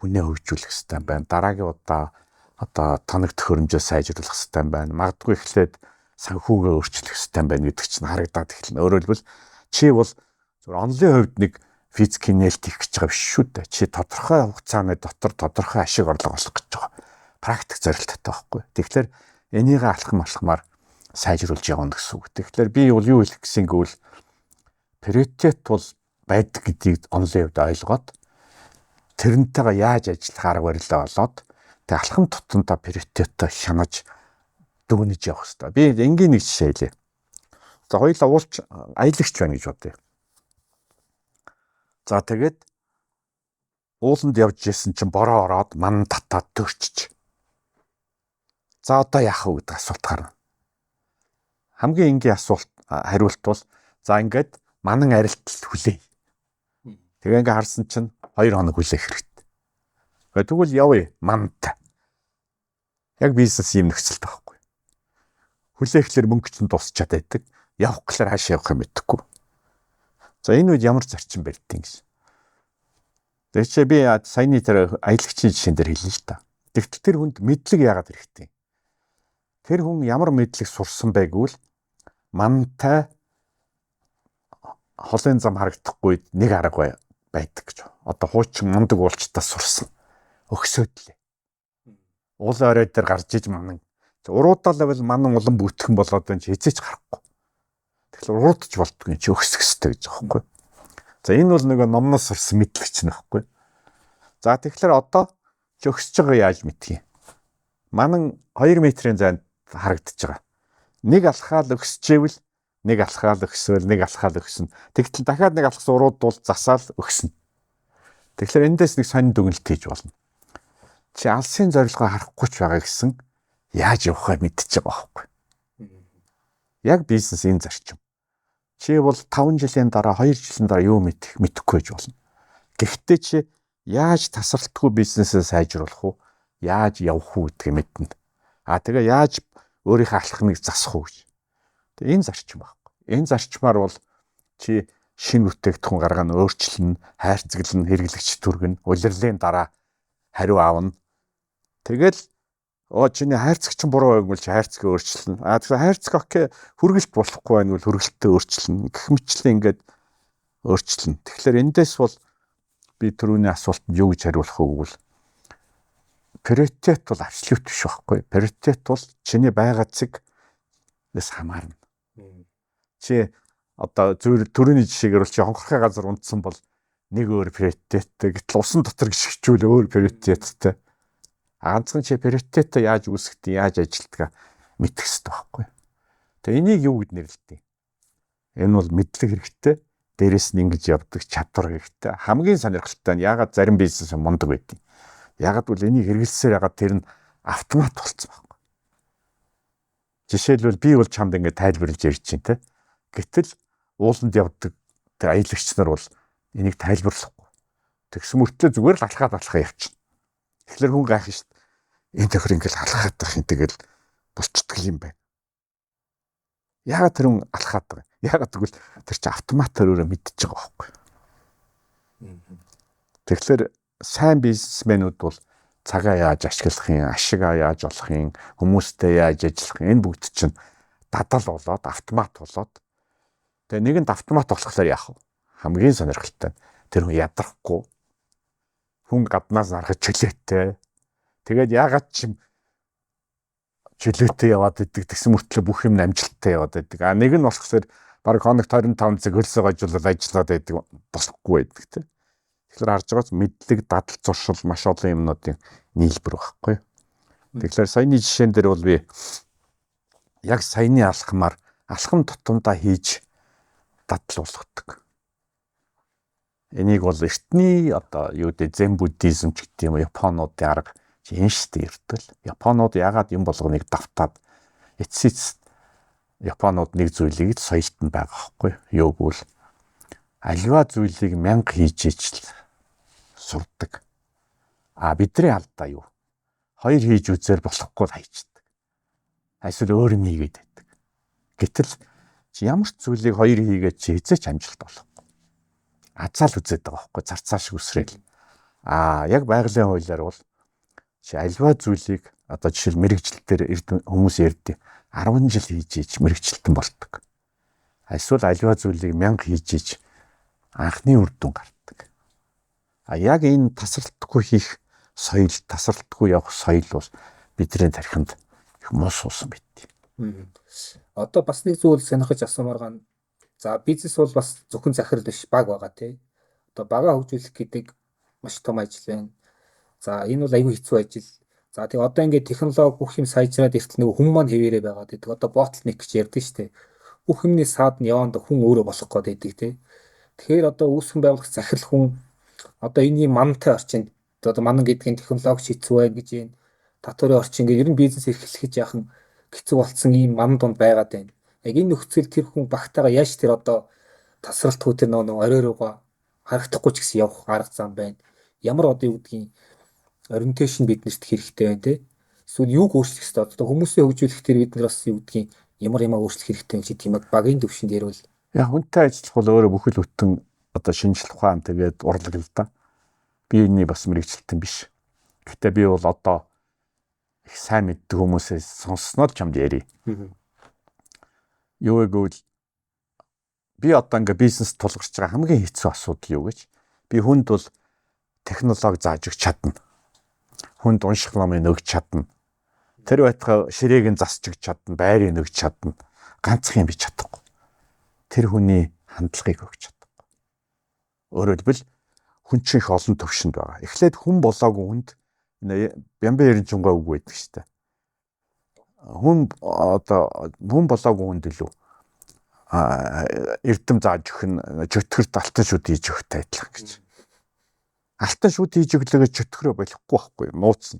A: хүнээ хөгжүүлэх хэрэгтэй байна. Дараагийн удаа одоо тоног төхөөрөмжөө сайжруулах хэрэгтэй байна. Магадгүй эхлээд санхүүгээ өөрчлөх хэрэгтэй байна гэдэг чинь харагдаад эхэлнэ. Өөрөөр хэлбэл чи бол зөвхөн онлын хувьд нэг физикийн нээлт хийх гэж байгаа биш шүү дээ. Чи тодорхой хугацааны дотор тодорхой ашиг орлого олох гэж байгаа. Практик зорилттой байхгүй. Тэгэхээр энийг алхмаар сайжруулж явна гэсэн үг. Тэгэхээр би бол юу хэлэх гэсэн гэвэл приоритет бол байдаг гэдгийг онлын хувьд ойлгоод тэрнтэйгээ яаж ажиллах арга барилаа олоод тэг алхам тутамдаа приоритеттэй хянаж дүгнэж явах хэрэгтэй. Би энгийн нэг жишээ хэлье. За хоёулаа уулч аялагч байна гэж бодъё. За тэгээд ууланд явж исэн чинь бороо ороод ман татаад төрчих. За одоо яах вэ гэдэг асуулт гарна. Хамгийн энгийн хариулт бол за ингээд манан арилталт хүлээе. Тэгээ ингээ харсан чинь 2 хоног хүлээх хэрэгтэй. Тэгвэл явъя мантай. Яг бизнес юм нөхцөлтэй байхгүй. Хүлээхлээр мөнгө чинь дуусчаад байдаг. Явах гэхээр хаашаа явах юм мэдэхгүй. За энэ үед ямар зарчим барьдیں۔ Гэж. Тэгвэл би саяны тэр аялагчийн жишээн дээр хэлнэ л та. Тэгвэл тэр хүнд мэдлэг яагаад хэрэгтэй? Тэр хүн ямар мэдлэг сурсан бэ гэвэл мантай холын зам харагдахгүй нэг арга байдаг гэж. Одоо хуучин мундаг уулчтаа сурсан. Өгсөөдлээ. Уул орой дээр гарч иж манан. Уруудаал манан улам бүтгэн болоод энэ хизээч гарахгүй. Тэгэхээр уруудч болтгүй чи өгсөх ёстой гэж байгаа байхгүй. За энэ бол нөгөө номноос сурсан мэдлэг чинь байхгүй. За тэгэхээр одоо чи өгсөж байгаа яаж мэдхий? Манан 2 метрийн зайд харагдаж байгаа. Нэг алхаал өгсөжэвэл нэг алхаал өгсөөл нэг алхаал өгснө. Тэгтэл дахиад нэг алхсан уруудвал засаал өгснө. Тэгэхээр эндээс нэг сонин дүгнэлт хийж болно. Чи алсын зорилгоо харахгүй ч байгаа гэсэн яаж явахаа мэдчихэж байгаа байхгүй. Яг бизнес энэ зарчим. Чи бол 5 жилийн дараа 2 жилийн дараа юу мэдэхгүй байж болно. Гэхдээ чи яаж тасралтгүй бизнесээ сайжруулах вэ? Яаж явах вэ гэдгийг мэднэ. Тэгээ яаж өөрийнхөө алхмыг засах вэ гэж. Энэ зарчим байхгүй. Энэ зарчмаар бол чи шинэ бүтээгдэхүүн гаргана, өөрчлөн, хайрцаглан, хэрэглэгч түргэн, улирлын дараа хариу аавна. Тэгэл чиний хайрцагч нь буруу байвал чи хайрцагийг өөрчлөн. Тэгэхээр хайрцаг окей хүргэлт болохгүй байх нь бол хүргэлтээ өөрчлөн. Гэх мэтлээ ингээд өөрчлөн. Тэгэхээр эндээс бол би түрүүний асуултанд юу гэж хариулах вэ гэвэл приоритет бол абсолют биш байхгүй. Приоритет бол чиний байгаа цэгээс хамаарна. Чи одоо түрүүний жишээгээр бол чи хонхорхой газар унтсан бол нэг өөр приоритеттэй. Гэтэл усан дотор гიშгчүүл өөр приоритеттэй. Ганцхан чи приоритеттэй яаж үүсгдэг, яаж ажилтгаа мэдэх хэрэгтэй байхгүй. Тэгээ энийг юу гэд нэрлэдэг? Энэ бол мэдлэг хэрэгтэй. Дээрээс нь ингэж явдаг чадвар хэрэгтэй. Хамгийн сонирхолтой нь ягаад зарим бизнес мундаг байдгийг. Ягаад бол энийг хэрэгэлсээр ягаад тэр нь автомат болцсон байхгүй. Жишээлбэл би бол чамд ингээд тайлбарлаж ярьж чинь те. Гэтэл ууланд явдаг тэр аялагч нар бол энийг тайлбарлахгүй. Тэгсэн мөртлөө зүгээр л алхаад явчихна. Тэгэхээр хүн гайх шүү дээ. Энэ тохир ингээд алхаад байх юм тэгэл болчдөг юм байна. Яагаад тэр хүн алхаад байгаа юм? Яагаад гэвэл тэр чинь автоматар өөрөө мэдчихэж байгаа байхгүй. Тэгэхээр сайн бизнесмэнүүд бол цагаа яаж ашиглах юм, ашигаа яаж олох юм, хүмүүстэй яаж ажиллах юм, энэ бүгд чинь дадал болоод автомат болоод тэгээ нэгэнд автомат болохлээр яах вэ? Хамгийн сонирхолтой нь тэр хүн ядрахгүй, хүн гаднаас харахад чөлөөтэй. Тэгээд яагаад ч юм чөлөөтэй яваад идэг тэгсэн мөртлөө бүх юм амжилттай яваад идэг. Нэг нь болохоор баг хоногт 25 цаг хөлсөө гожуулаад ажиллаад байдаг болохгүй байдаг тийм. Тэгэхээр харж байгаач мэдлэг, дадал, зуршил маш олон юмнуудын нийлбэр байхгүй. Тэгэхээр саяны жишээн дээр бол би яг саяны алхмаар алхам тутамдаа хийж дадал болгодог. Энийг бол эртний одоо юу гэдэг зен буддизм ч гэдэг юм Японуудын арга энэ штэ эртэл. Японууд ягаад юм болгоныг давтаад эцсэц Японууд нэг зүйлийг соёлт нь байгаа байхгүй юу гэвэл аливаа зүйлийг 1000 хийж ичл сурдаг. Бидний алдаа юу? 2 хийж үзээр болохгүй хайчдаг. Эсвэл өөр юм хийгээд байдаг. Гэтэл чи ямар ч зүйлийг 2 хийгээд чи хэзээ ч амжилт болохгүй. Азаал үзээд байгаа байхгүй зарцаа шиг үсрээл. Яг байгалийн хуулиар бол чи аливаа зүйлийг одоо жишээл мэрэгжилтээр хүмүүс ярьдیں۔ 10 жил хийж мэрэгжилтэн болдог. Эсвэл аливаа зүйлийг 1000 хийж анхны үр дүн гардаг. Яг энэ тасралтгүй хийх соёл, тасралтгүй явах соёл бол бидний тархинд их муу суусан байт.
B: Одоо бас нэг зүйл сонирхож асуумаар гана. За бизнес бол бас зөвхөн захирал биш баг байгаа тий. Одоо багаа хөгжүүлэх гэдэг маш том ажил байна. За энэ бол аюул хэцүү ажил. За тэгээ одоо ингээд технологи бүх юм сайжраад иртэл нэг хүн маань хэвээрээ байгаад байдаг. Одоо ботлнек гэж ярьдаг шүү дээ. Бүх юмний саад нь яванд хүн өөрөө болох гээд байдаг тий. Тэгэхээр одоо үүсгэн байгуулах захирал хүн одоо энэ мантай орчинд одоо манан гэдгийн технологи хэцүү байна гэж энэ татварын орчин ингээд ер нь бизнес эрхлэхэж яахан хэцүү болцсон ийм ман донд байгаад байна. Яг энэ нөхцөл тэр хүн багтаага яаж тэр одоо тасралтгүй тэр нөө оройроогаа харагдахгүй ч гэсэн явах арга зам байна. Ямар одоо юу гэдгийг ориенташн биднэрт хэрэгтэй байна те. Эсвэл юуг өөрчлөх ёстой одоо хүмүүсээ хөгжүүлэх тэр бид нар бас юу гэдгийг ямар өөрчлөх хэрэгтэй гэж тийм багийн төвшөнд ярил.
A: Яг хүнтэй ажиллах бол өөрөө бүхэл бүтэн одоо шинжлэх ухаан тэгээд урлаг л да. Би энэний бас мэрэгчлэлтэн биш. Гэтэ би бол одоо их сайн мэддэг хүмүүсээс сонссноо ч юмд ярий. Юу гэвэл би одоо ингээ бизнес тулгарч байгаа хамгийн хэцүү асуудал юу гэж. Би хүнд бол технологи зааж өгч чадна. Хүнд унших номыг өгч чадна. Тэр байтугай ширээг нь засч өгч чадна, байрыг өгч чадна. Ганцхан юм бич чадахгүй. Тэр хүний хандлагыг өгч чадахгүй. Өөрөөр хэлбэл хүн чинь их олон төвшөнд байгаа. Эхлээд хүн болоогүй хүнд бямбан эренчингой үг байдаг шүү дээ. Хүн болоогүй хүнд илүү эрдэм зааж өгөх нь чөтгөрт алтан шүд хийж өгөхтэй адилхан гэж. Алтан шүд хийж өглөөгөө чөтгөрөө болохгүй байхгүй нууцна.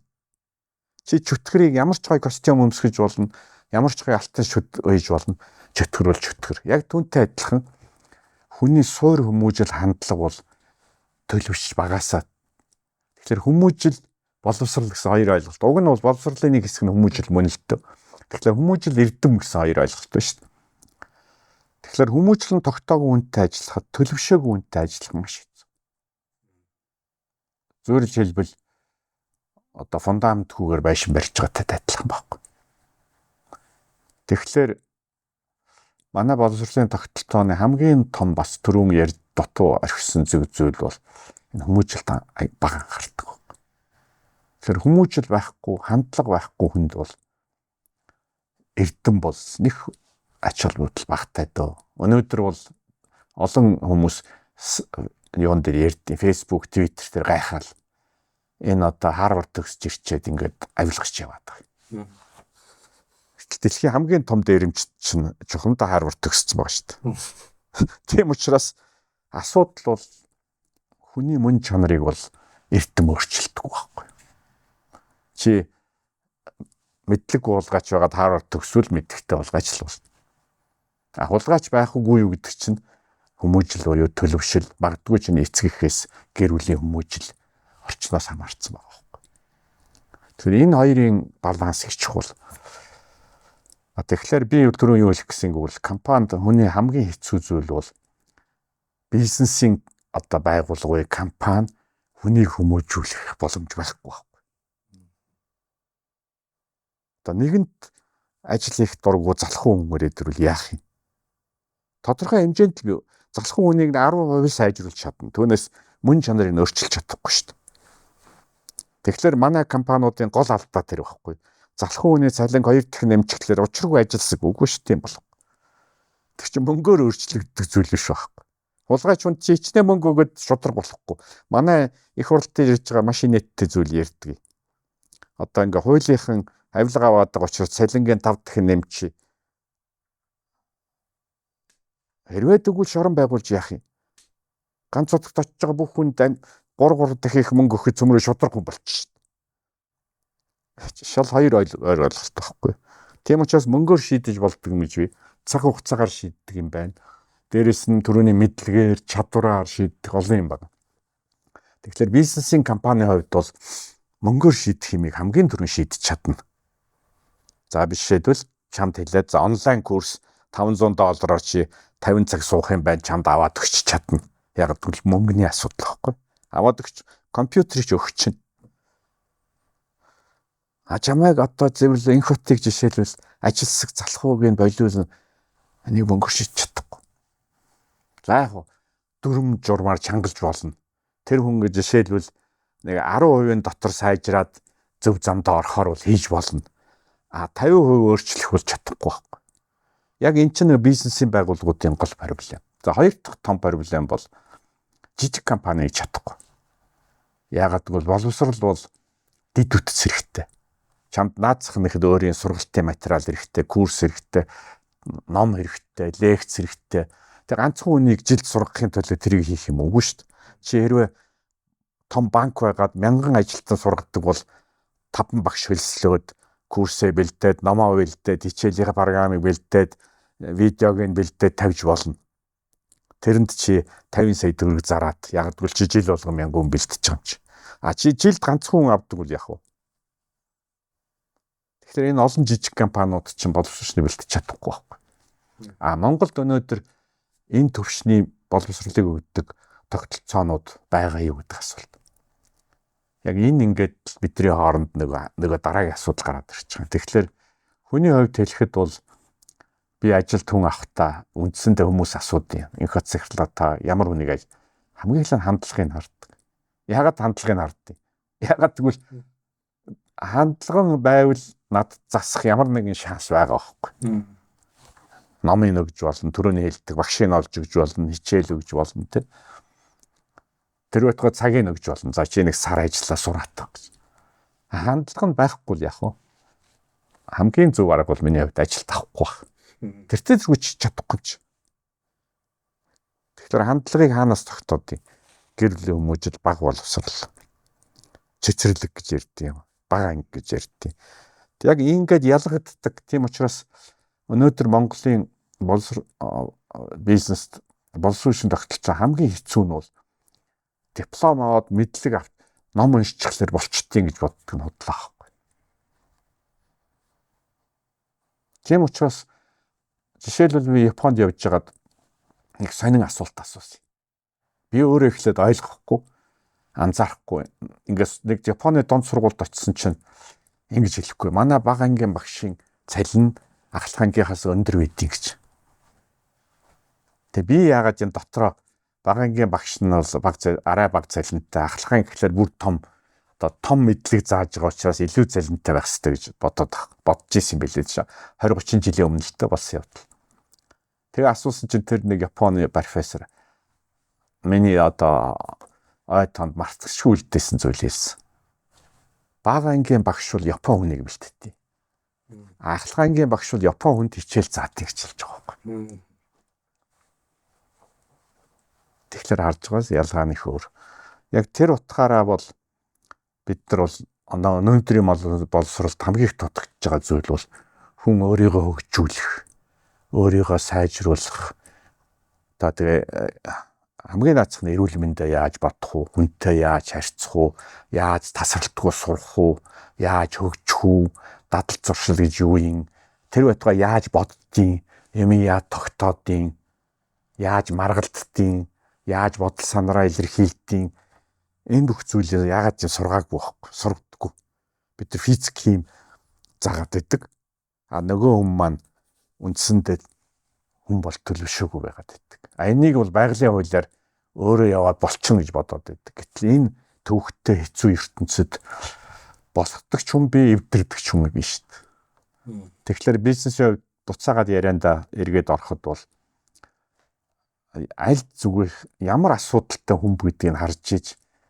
A: Чи чөтгөрийг ямар ч гой костюм өмсгөж болно, ямар ч гой алтан шүд өөж болно, чөтгөр бол чөтгөр. Яг түүнтэй адилхан хүний суур хүмүүжил хандлага бол төлөвч багасаа. Тэгэхээр хүмүүжил боловсрал гэсэн хоёр ойлголт. Уг нь бол боловсролын нэг хэсэг нь хүмүүжил мөн л дээ. Тэгэхээр хүмүүжил эрдэм гэсэн хоёр ойлголт байна шүү дээ. Тэгэхээр хүмүүжлэн тогтоогүй үнэтэй ажиллахад төлөвшөөгүй үнэтэй ажиллах маш хэцүү. Зөвөөр хэлбэл одоо фундаментгүйгээр байшин барьж байгаатай адилхан байхгүй. Тэгэхээр манай боловсролын тогтолцооны хамгийн том бас түрүүн ярь дутуу орхисон зүйл бол энэ хүмүүжилт бага анхаардаг. Тэгэхээр хүмүүжил байхгүй, хандлага байхгүй хүнд бол эрдэм бол нэг ач холбогдол багтай дөө. Өнөөдөр бол олон хүмүүс юун дээр ярьдیں۔ Facebook, Twitter дээр гайхаал. Энэ одоо Harvard төгсөж ирчээд ингээд авилгач яваад байгаа. Дэлхийн хамгийн том дээрэмчт чинь чухамдаа Harvard төгссөн байгаа шүү дээ. Тийм учраас асуудал бол хүний мөн чанарыг бол эрдэм өөрчилдөг байхгүй. Чи мэдлэг уулгаач байгаад Харвард төгсвөл мэддэгтэй уулгаач л бол. Хулгайч байх үгүй юу гэдэг чинь хүмүүжил буюу төлөвшил, магадгүй чинь эцгийнхээс гэр бүлийн хүмүүжил орчноос хамаарсан байгаа байхгүй. Тэгэхээр энэ хоёрын баланс их чухал. Тэгэхээр би түрүү юу хэлэх гэсэн гэвэл компанид хүний хамгийн хэцүү зүйл бол бизнесийн одоо байгууллагын компани хүнийг хүмүүжүүлэх боломж байхгүй байхгүй. Одоо нэгэнд ажил их дургу залхуу хүн ирээдвэл яах юм? Тодорхой хэмжээнд л залхуу хүнийг 10% сайжруулж чадна. Түүнээс мөн чанарыг өөрчилж чадахгүй шүү дээ. Тэгэхээр манай компаниудын гол алдаа тэр байхгүй. Залхуу хүний цалин 2 дахин нэмчихлээр учиргүй ажилласаг үгүй шүү дээ юм болов. Тэр чинь мөнгөөр өөрчлөгддөг зүйл биш байхгүй. Хулгайч хүн чичнээ мөнгө өгöd шудраг болохгүй. Манай их хурлын ирж байгаа маш инээдтэй зүйл ярьдаг. Одоо ингээ хуулийнхан авилга аваад байгаа учраас цалингийн 5 дахин нэмчи. Хэрвээ тэгвэл шорон байгуулж яах юм? Ганц удагт очиж байгаа бүх хүнд 3 дахин их мөнгө өгөх цөмрөө шудраг хүн болчих шээ. Шал хоёр ойлголт байхгүй. Тийм учраас мөнгөөр шийдэж болдог юм гэж би цаг хугацаагаар шийддэг юм байна. Дээрэс нь түрүүний мэдлэгээр чадвараар шийдэх олон юм байна. Тэгэхээр бизнесийн компанийн хувьд бол мөнгөөр шийдэх юмыг хамгийн түрүүнд шийдэж чадна. За бишээдвэл чамд хэлээд за онлайн курс $500 чи 50 цаг суух юм байна чамд аваад өгч чадна. Яг гэвэл мөнгөний асуудал байхгүй. Аваад өгч компьютерч өгч чинь. Чамайг одоо зөвлө инхотыг жишээлбэл ажилсаг залхуугийн болиулна энийг мөнгөөр шийдэж чадахгүй. За яг дүрм журмаар чангалж болно. Тэр хүн жишээлбэл нэг 10% дотор сайжраад зөв замдаа орохоор бол хийж болно. 50% өөрчлөх бол чадахгүй байхгүй. Яг эн чинь бизнесийн байгууллагуудын гол проблем. За хоёр дахь том проблем бол жижиг компани хийж чадахгүй. Яагаад гэвэл боловсрол бол дэд үтц хэрэгтэй. Чамд наацх нэхэд өөрийн сургалтын материал хэрэгтэй, курс хэрэгтэй, ном хэрэгтэй, лекц хэрэгтэй. Тэг ганцхан хүнийг жилд сургахын тулд тэрийг хийх юм үгүй шүү дээ. Чи хэрвээ том банк байгаад 1000 ажилтан сургадаг бол 5 багш хөлслөөд курсээ бэлдээд, номоо бэлдээд, хичээлийн програмыг бэлдээд, видеог нь бэлдээд тавьж болно. Тэрэнд чи 50 сая төгрөг зараад яг гэвэл чи жил болгон 1000 хүн бэлдэж байгаа юм чи. Чи жилд ганцхан хүн авдаг бол яах вэ? Тэгэхээр энэ олон жижиг компаниуд чинь боловсролыг бэлдэж чадахгүй байхгүй. Монголд өнөөдөр энэ төвшний боловсролыг өгдөг тогтолцоонууд байгаа юу гэдэг асуулт. Яг энэ ингээд бидний хооронд нөгөө дараагийн асуудал гараад ирж байгаа. Тэгэхээр хүний хувьд хэлэхэд бол би ажилд хүн авахтаа үндсэндээ хүмүүс асуудیں۔ Инхот цахилгаан та ямар хүнийг хамгийн их хандлагыг харддаг. Яагаад хандлагыг харддаг? Яагаад тэгвэл хандлаган байвал над засах ямар нэгэн шанс байгаа байхгүй. Номын өгж болно, түрүүний хэлдэг багшийн олж өгж болно, хичээл өгж болно тэ. Тэр байтугай цагийг өгж болно. За чи нэг сар ажиллаа сураатаа гэж. Хандлага нь байхгүй л яах вэ? Хамгийн зөв арга бол миний хувьд ажилд авахгүй байх. Тэртээ зүгч чадахгүй ч. Тэгэхээр хандлагыг хаанаас тогтоодгийг гэр бүлийн хүмүүжил баг боловсрал. Цэцэрлэг гэж ярьдаг юм. Баг анги гэж ярьдаг. Яг ингээд ялгагддаг. Тийм учраас өнөөдөр Монголын бизнест боловсруулалтын тогтолцоо хамгийн хэцүү нь бол диплом аваад мэдлэг авт ном уншчихлаар болчтیں۔ Гэж боддог нь худлаа байхгүй. Тийм учраас жишээлбэл би Японд явж байгаад нэг сонин асуулт асуусан. Би өөрөө ихлээд ойлгохгүй, анзаарахгүй. Ингээс нэг Японы дунд сургуульд очисон чинь ингэж хэлэхгүй. Манай бага ангийн багшийн цалин ахлах ангийнхаас өндөр байдгийг гэж. Тэг би яагаад энэ дотроо бага ангийн багш нь бол арай бага цалинтай, ахлах анги гэхэлэр бүр том мэдлэг зааж байгаа учраас илүү цалинтай байх хэрэгтэй гэж бодож исэн байлээ ч 20-30 жилийн өмнө л тэ болсон явдал. Тэгээ асуусан чинь тэр нэг Японы профессор миний одоо тонд мартагшгүй үлдээсэн зүйл хэлсэн. Бага ангийн багш бол Япон хүнийг бэлтдээ. Ахлах ангийн багш бол Япон хүнд хичээл заадгийг хэлж байгаа байхгүй. Тэгэхээр харж байгаас ялгаа нэх өөр. Яг тэр утгаараа бол бид нар бол өнөөдрийн боловсролд хамгийн их дутагдж байгаа зүйл бол хүн өөрийгөө хөгжүүлэх, өөрийгөө сайжруулах. Одоо тэгээ хамгийн наацх нь эрүүл мэндэ яаж бодох уу, хүнтэй яаж харьцах уу, яаж тасралтгүй сурах уу, яаж хөгжих уу, дадал зуршил гэж юу юм, тэр байтугай яаж боддیں, юм яаж тогтоодیں, яаж маргалддیں, яаж бодол санаараа илэрхийлдیں. Энэ бүх зүйлээ яагаад ч сургаагүй байхгүй, сургадаггүй. Бид нар физик хийм заагаад байдаг. А нөгөө хүн маань үндсэндээ хүн бол төлөвшөөгүй байгаад байдаг. А энийг бол байгалийн хуулиар өөрөө яваад болчихно гэж бодоод байдаг. Гэтэл энэ төвхтэй хэцүү ертөнцид босгодог ч хүн би, эвдэрдэг ч хүн биш шүү дээ. Тэгэхээр бизнесийн хувьд буцаагаад ярианда эргээд ороход бол аль зүгээр ямар асуудалтай хүн гэдгийг харж иж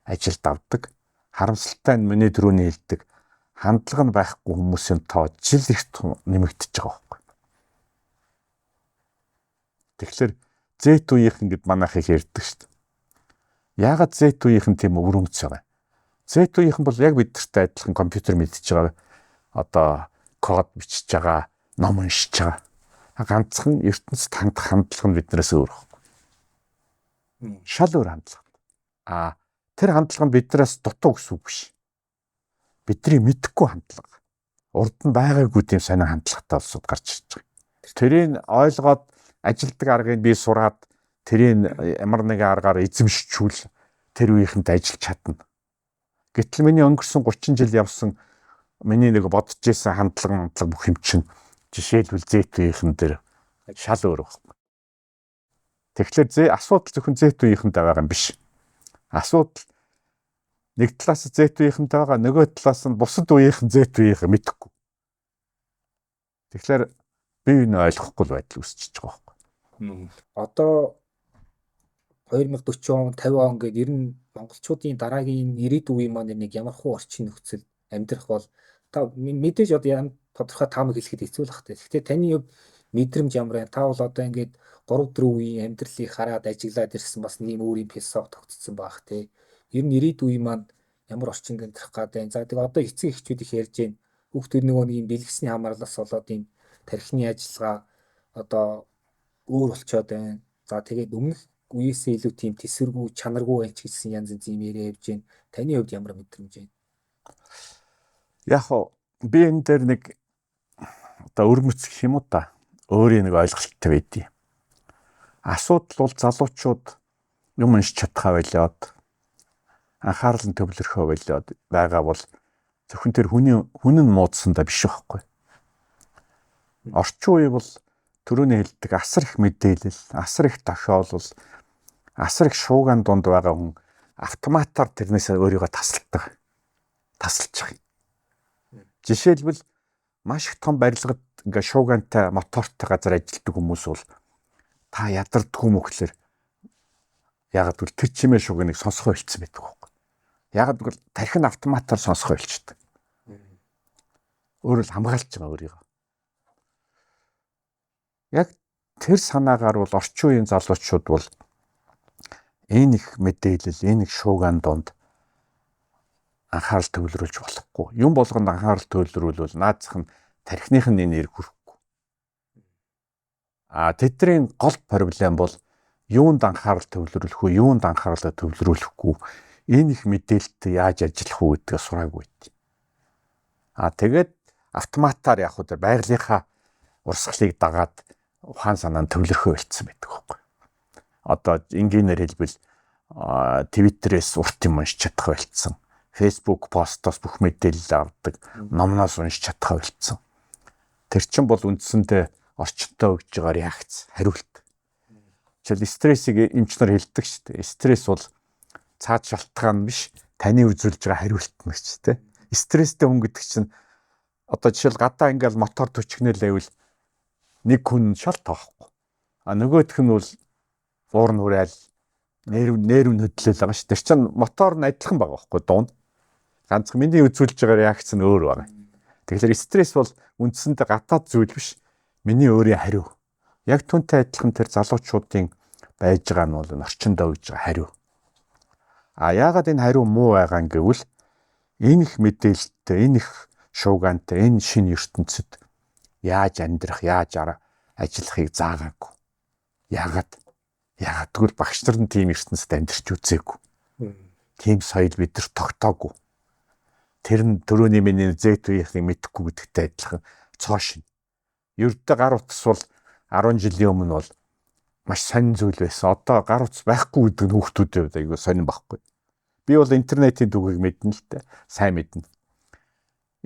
A: ажилд авдаг. Харамсалтай нь миний түрүүний хэлдэг хандлага нь байхгүй хүмүүсийн тоо жил их нэмэгдэж байгаа байхгүй. Тэгэхээр Z үеийнхэн гэд манайх их ярьдаг шүү дээ. Яагаад Z үеийнхэн тийм өвөрмөц байгаа юм? Z үеийнхэн бол яг бидэртэй адилхан компьютер мэдчихэж байгаа. Одоо код бичиж байгаа, ном уншиж байгаа. Ганцхан ертөнцид хандах хандлага нь биднээс өөр байхгүй. Шал өөр хандлага. Тэр хандлага нь биднээс дутуу гэсэн үг биш. Бидний мэдхгүй хандлага. Урд нь байгаагүй тийм сонир хандлагатай улсууд гарч ирж байгаа. Тэрийг ойлгоод ажилдаг аргыг би сураад тэрийг ямар нэгэн аргаар эзэмшчихвэл тэр үеийнхэнд ажиллаж чадна. Гэтэл миний өнгөрсөн 30 жил явсан миний нэг бодож исэн хандлага бүх юм чинь жишээлбэл Z үеийнхэн дээр шал өөр байна. Тэгэхээр асуудал зөвхөн Z үеийнхэнд байгаа юм биш. Асуудал нэг талаас Z үеийнхэнд байгаа, нөгөө талаас нь бусад үеийнхэн Z үеийнхэн мэдэхгүй. Тэгэхээр бие биенээ ойлгохгүй байдал үүсчихэж байгаа байхгүй.
B: Одоо 2040 он 50 он гээд ер нь монголчуудын дараагийн ирээдүйн үеийн маань нэг ямар хуу орчин нөхцөл амьдрах бол та мэдээж одоо тодорхой таамаг хэлэхэд хэцүү л бах тэ. Гэхдээ таны хувьд мэдрэмж ямар вэ? Та бол одоо ингээд 3-4 үеийн амьдралыг хараад ажиглаад ирсэн бас нэг өөр юм философи тогтцсон байх тэ. Ер нь ирээдүйн маань ямар орчинд амьдрах гэдэг. За тэгээ одоо эцэг эхчүүд их ярьж байна. Хүүхдүүд нөгөө нэг юм бэлгэсний хамаарлаас болоод юм тархины ажиллагаа одоо өөр болчоод байна. За тэгээд өмнөх үеэсээ илүү тийм тэсвэргүй, чанаргүй байж гэсэн янз янз юм яриа явж байна. Таны хувьд ямар мэдрэмж байна?
A: Яг би энэ дээр нэг одоо өрмөц гэх юм уу та. Өөрийн нэг ойлголттой байдیں۔ Асуудал бол залуучууд юм уншиж чадхаа байлаад анхаарал нь төвлөрөхөө байлаад байгаа бол зөвхөн тэр хүн нь муудсандаа биш байхгүй. Орчин үе бол түрүүний хэлдэг асар их мэдээлэл, асар их тохиолдол, асар их шууган дунд байгаа хүн автоматар тэрнээс өөрийгөө тасалж байгаа. Жишээлбэл маш их том барилгад ингээ шуугантай мотортой газар ажилладаг хүмүүс бол та ядардгүй мөхлөр ягаад гэвэл тэр чимээ шуугныг сонсгоо хэлсэн байдаг байхгүй. Ягаад гэвэл тархин автоматар сонсгоо хэлчихдэг. Өөрөөр хамгаалж байгаа өөрийгөө. Яг тэр санаагаар бол орчин үеийн залуучууд бол энэ их мэдээлэл, энэ их шууган донд анхаарал төвлөрүүлж болохгүй. Юм болгонд анхаарал төвлөрүүлвэл наадзах нь тархиных нь энерги хүрэхгүй. Тэдний гол проблем бол юунд анхаарал төвлөрүүлэх үү, юунд анхаарлаа төвлөрүүлэхгүй, энэ их мэдээлэлтэй яаж ажиллах уу гэдгээ сураагүй байт. Тэгээд автоматар яг хөө байгалийнхаа урсгалыг дагаад ухаан санаа нь төвлөрөхөө болцсон байдаг байхгүй. Одоо энгийнээр хэлбэл Твиттерээс урт юм уншиж чадах болцсон. Facebook постоос бүх мэдээлэл авдаг, номноос уншиж чадах болцсон. Тэр чинь бол үндсэндээ орчинтой өгж байгаа реакц, хариулт. Жишээл стрессийг эмчнэр хэлдэг шүү дээ. Стресс бол цаад шалтгаан биш, таны үзүүлж байгаа хариулт нь ч тийм. Стресстэй хүн гэдэг чинь одоо жишээл гадаа ингээл мотор төчгнөл байвал нэг хүн шал тоохгүй. Нөгөөх нь бол уур нүрэл нерв хөдлөл байгаа шүү. Тэр чинь мотор нь адилхан байгаа байхгүй дуун. Ганцхан миний үзүүлж байгаа реакц нь өөр байна. Тэгэхээр стресс бол үндсэндээ гадаад зүйл биш. Миний өөрийн хариу. Яг түүнтэй адилхан тэр залуучуудын байж байгаа нь бол орчиндөө өгж байгаа хариу. Яагаад энэ хариу муу байгаа юм гэвэл Энэ их мэдээлэлтэй, энэ их шуугаантай, энэ шинэ ертөнцид яаж амьдрах, яаж ажиллахыг заагаагүй. Яагаад тэгвэл багш нар нь тийм ертөнцид амьдарч үзээгүй. Тийм соёл бидэрт тогтоогүй. Тэр нь төрөний миний зэт үеийнхийг мэдэхгүй гэдэгтэй адилхан цоо шин. Ердөө гар утас бол 10 жилийн өмнө бол маш сонин зүйл байсан. Одоо гар утас байхгүй гэдэг нь хүүхдүүдээ хувьд айгүй сонин байхгүй. Би бол интернетийн түүхийг мэднэ л дээ. Сайн мэднэ.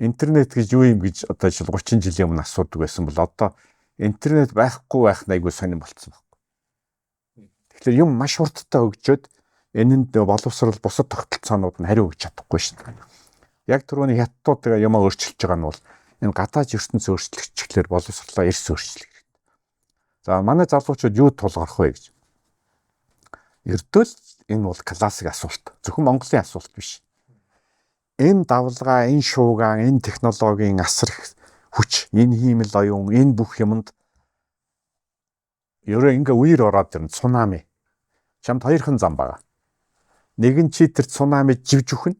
A: Интернет гэж юу юм гэж одоо жишээл 30 жилийн өмнө асуудаг байсан бол одоо интернет байхгүй байх нь айгүй сонин болцсон байхгүй. Тэгэхээр юм маш хурдтай хөгжөөд энэнд боловсрал бусад тогтолцоонууд нь хариу өгч чадахгүй шин. Яг түрүүний хятадууд юмаа өөрчилж байгаа нь бол энэ гадаад ертөнц өөрчлөгчлөөр боловсрлоо эрс өөрчлөх хэрэгтэй. За манай залуучууд юу тулгарх вэ гэж. Ердөө л энэ бол классик асуулт. Зөвхөн Монголын асуулт биш. Энэ давлгаа, энэ шуугаан, энэ технологийн асар хүч, энэ хиймэл оюун, энэ бүх юмд ерөө ингээ үер ороод ирнэ цунами. Чамд хоёрхан зам байгаа. Нэг нь чи тэр цунамид живж өгнө.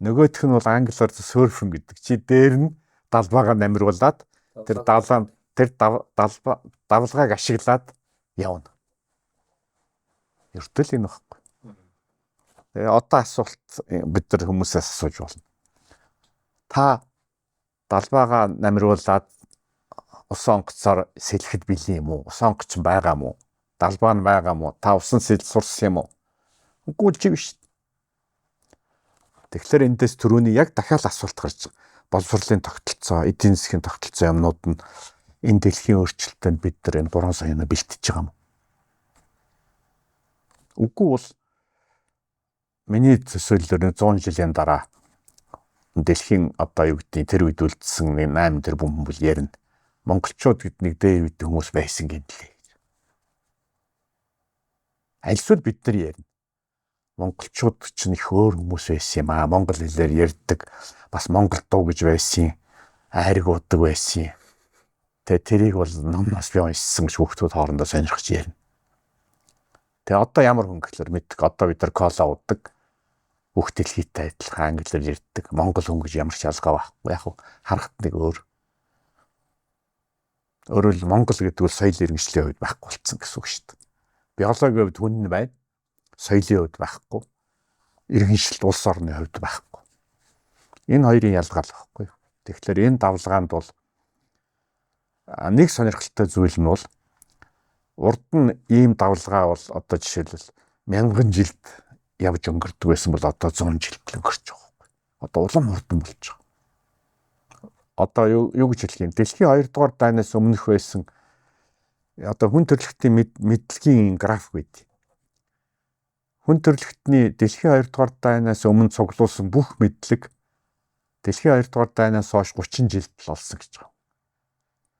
A: Нөгөөх нь бол англиар surfing гэдэг. Чи дээр нь далбаагаа намируулад тэр давлгааг ашиглаад явна. Ердөө л энэ багхгүй. Тэгээ одоо асуулт бид нар хүмүүсээс асууж болно. Та далбаагаа намируулад ус онгоцоор сэлэхэд бэлэн юм уу? Ус онгоц байгаа мó? Далбаа нь байгаа мó? Та усан сэл сурсан юм уу? Үгүй ч биш. Тэгэхээр эндээс түрүүний яг дахиад асуулт гарч байгаа. Боловсролын тогтолцоо, эдийн засгийн тогтолцоо юмнууд нь энэ дэлхийн өөрчлөлтөнд бид нар энэ 3 саяна бэлтэж байгаа юм. Үгүй бол миний төсөөллөөр 100 жилийн дараа дэлхийн одоо юу гэдгийг тэр үед үлдсэн 8 тэрбум бүл ярина. Монголчууд гэднийг дээр үед хүмүүс байсан гинлээ. Альсвал бид нар ярина. Монголчууд ч их өөр хүмүүс байсан юм аа. Монгол хэлээр ярьдаг, бас монгол дуу гэж байсан, айраг удаг байсан. Тэгээ тэрийг бол номноос би уншсан гэж хүүхдүүд хоорондоо сонирхож ярина. Тэгээ одоо ямар хүн гэхэлэр мэддэг. Одоо бид нар кола удаг, бүх дэлхийдээ адилхан англиар ярьдаг. Монгол хүн гэж ямар ч ялгаа байхгүй. Яг харахад нэг өөр. Өөрөөр Монгол гэдэг бол соёл иргэншлийн хувьд байхгүй болсон гэсэн үг шүү дээ. Биологийн хувьд хүн нь байна. Соёлын хувьд байхгүй. Иргэншилт улс орны хувьд байхгүй. Энэ хоёрын ялгаа л байхгүй. Тэгэхээр энэ давлгаанд бол нэг сонирхолтой зүйл нь бол урд нь ийм давлгаа бол одоо жишээлбэл 1000 жилд явж өнгөрдөг байсан бол одоо 100 жилд л өнгөрч байгаа байхгүй. Одоо улам хурдан болж байгаа. Одоо юу гэж хэлэх юм? Дэлхийн 2 дугаар дайнаас өмнөх байсан одоо хүн төрөлхтний мэдлэгийн график байд. Хүн төрөлхтний дэлхийн 2 дугаар дайнаас өмнө цуглуулсан бүх мэдлэг дэлхийн 2 дугаар дайнаас хойш 30 жилд л олсон гэж байгаа.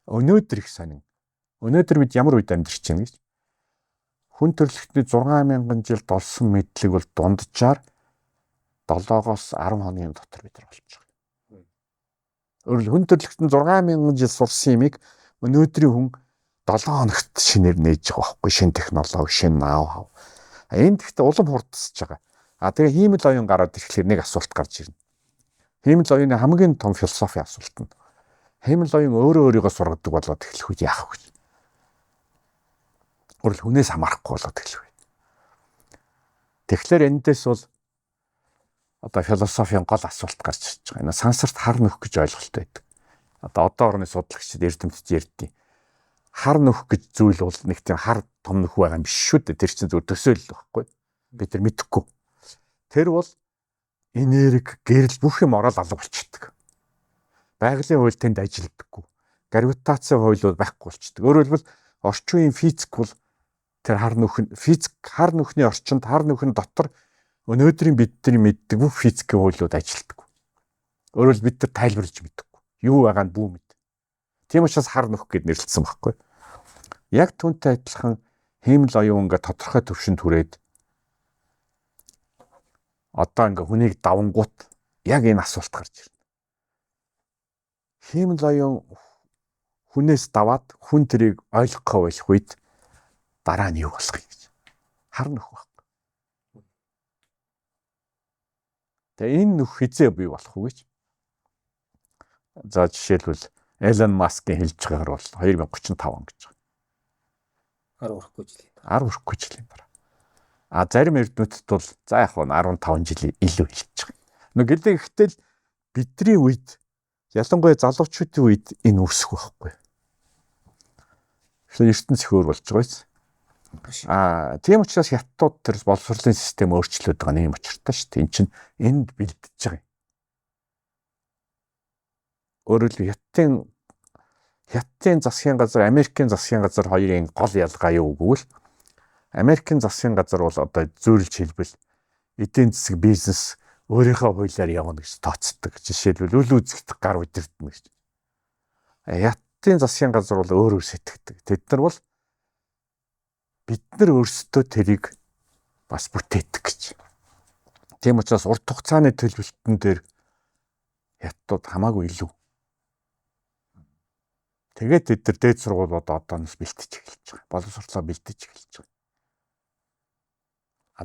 A: Өнөөдөр их сонин. Өнөөдөр бид ямар үед амьдарч байна гэж. Хүн төрөлхтний 6000 жилд олсон мэдлэг бол дунджаар 7-оос 10 хоногийн дотор бид нар олж байгаа. Өөрөөр хүн төрөлхтний 6000 жил сурсан юмыг өнөөдрийн хүн 7 хоногт шинээр нээж байгаа байхгүй. Шинэ технологи, шинэ ноу-хау. Энэ гэхдээ улам хурдсаж байгаа. Тэгээ хиймэл оюун гараад ирэхлээр нэг асуулт гарч ирнэ. Хиймэл оюуны хамгийн том философи асуулт нь. Хиймэл оюун өөрийгөө сургадаг болоод эхлэх үед яах вэ? Өөрөлд хүнээс хамаарахгүй болоод эхлэх үед. Тэгэхээр эндээс бол одоо философийн гол асуулт гарч ирж байгаа. Энэ сансарт хар нөх гэж ойлголт байдаг. Одоо орны судалгачид эрдэмтэд ярьдیں۔ Хар нөх гэж зүйл бол нэг тийм хар том нөх байгаа юм биш шүү дээ. Тэр чинь зөв төсөөлөл байхгүй. Бид нар мэдэхгүй. Тэр бол энерги, гэрэл бүх юм ороод алга болчихдог. Байгалийн хууль тэнд ажилддаггүй. Гравитацийн хуулиуд байхгүй болчихдог. Өөрөөр хэлбэл орчин үеийн физик бол тэр хар нөхний орчинд хар нөхний дотор өнөөдрийн бидний мэддэг бүх физикийн хуулиуд ажилддаг. Өөрөөр хэлбэл бид нар тайлбарлаж мэддэггүй. Юу байгаа нь бүү мэд. Тийм учраас хар нөх гэд нэрлэлсэн байхгүй. Яг түүнтэй адилхан хиймэл оюун ингээ тодорхой төвшөнд хүрээд одоо ингээ хүнийг давангуут яг энэ асуулт гарч ирнэ. Хиймэл оюун хүнээс даваад хүн тэрийг ойлгохгүй байх үед дараа нь юу болох юм гэж. Хар нөх байхгүй. Тэгээ энэ нөх хизээ бий болох уу гэж. За жишээлбэл Elon Musk-ийн хэлж байгаагаар бол 2035 он гэж байна.
B: 10 хүрэхгүй жилийн.
A: 10 хүрэхгүй жилийн дараа. А зарим эрдэмтэд бол за яг нь 15 жилийн илүү хэлж байгаа. Нэг гэлээ ихтэл бидний үед ялангуяа залуучуудын үед энэ үүсэх байхгүй. Тэгэхээр ертөнц хөөр болж байгаа биз. Тийм учраас хятадууд тэр боловсролын систем өөрчлөөд байгаа нэг юм учиртай шүү дээ. Энд чинь энд бэлдэж байгаа юм. Өөрөөр хэлбэл Хятадын засгийн газар, Америкийн засгийн газар хоёрын гол ялгаа юу гэвэл Америкийн засгийн газар бол одоо зөөрлж хэлбэл эдийн засаг бизнес өөрийнхөө хуулиар явна гэж тооцдог. Жишээлбэл үл үзэгдэх гар удирдна гэж. Хятадын засгийн газар бол өөрөөр сэтгэдэг. Тэд нар бол бид нар өөрсдөө тэрийг бас бүтээдэг гэж. Тийм учраас урт хугацааны төлөвлөлтөн дээр Хятадууд хамаагүй илүү. Тэгээд тэд нар дээд сургуулиуд одооноос бэлтэж эхэлж байгаа. Боловсролоо бэлтэж эхэлж байгаа.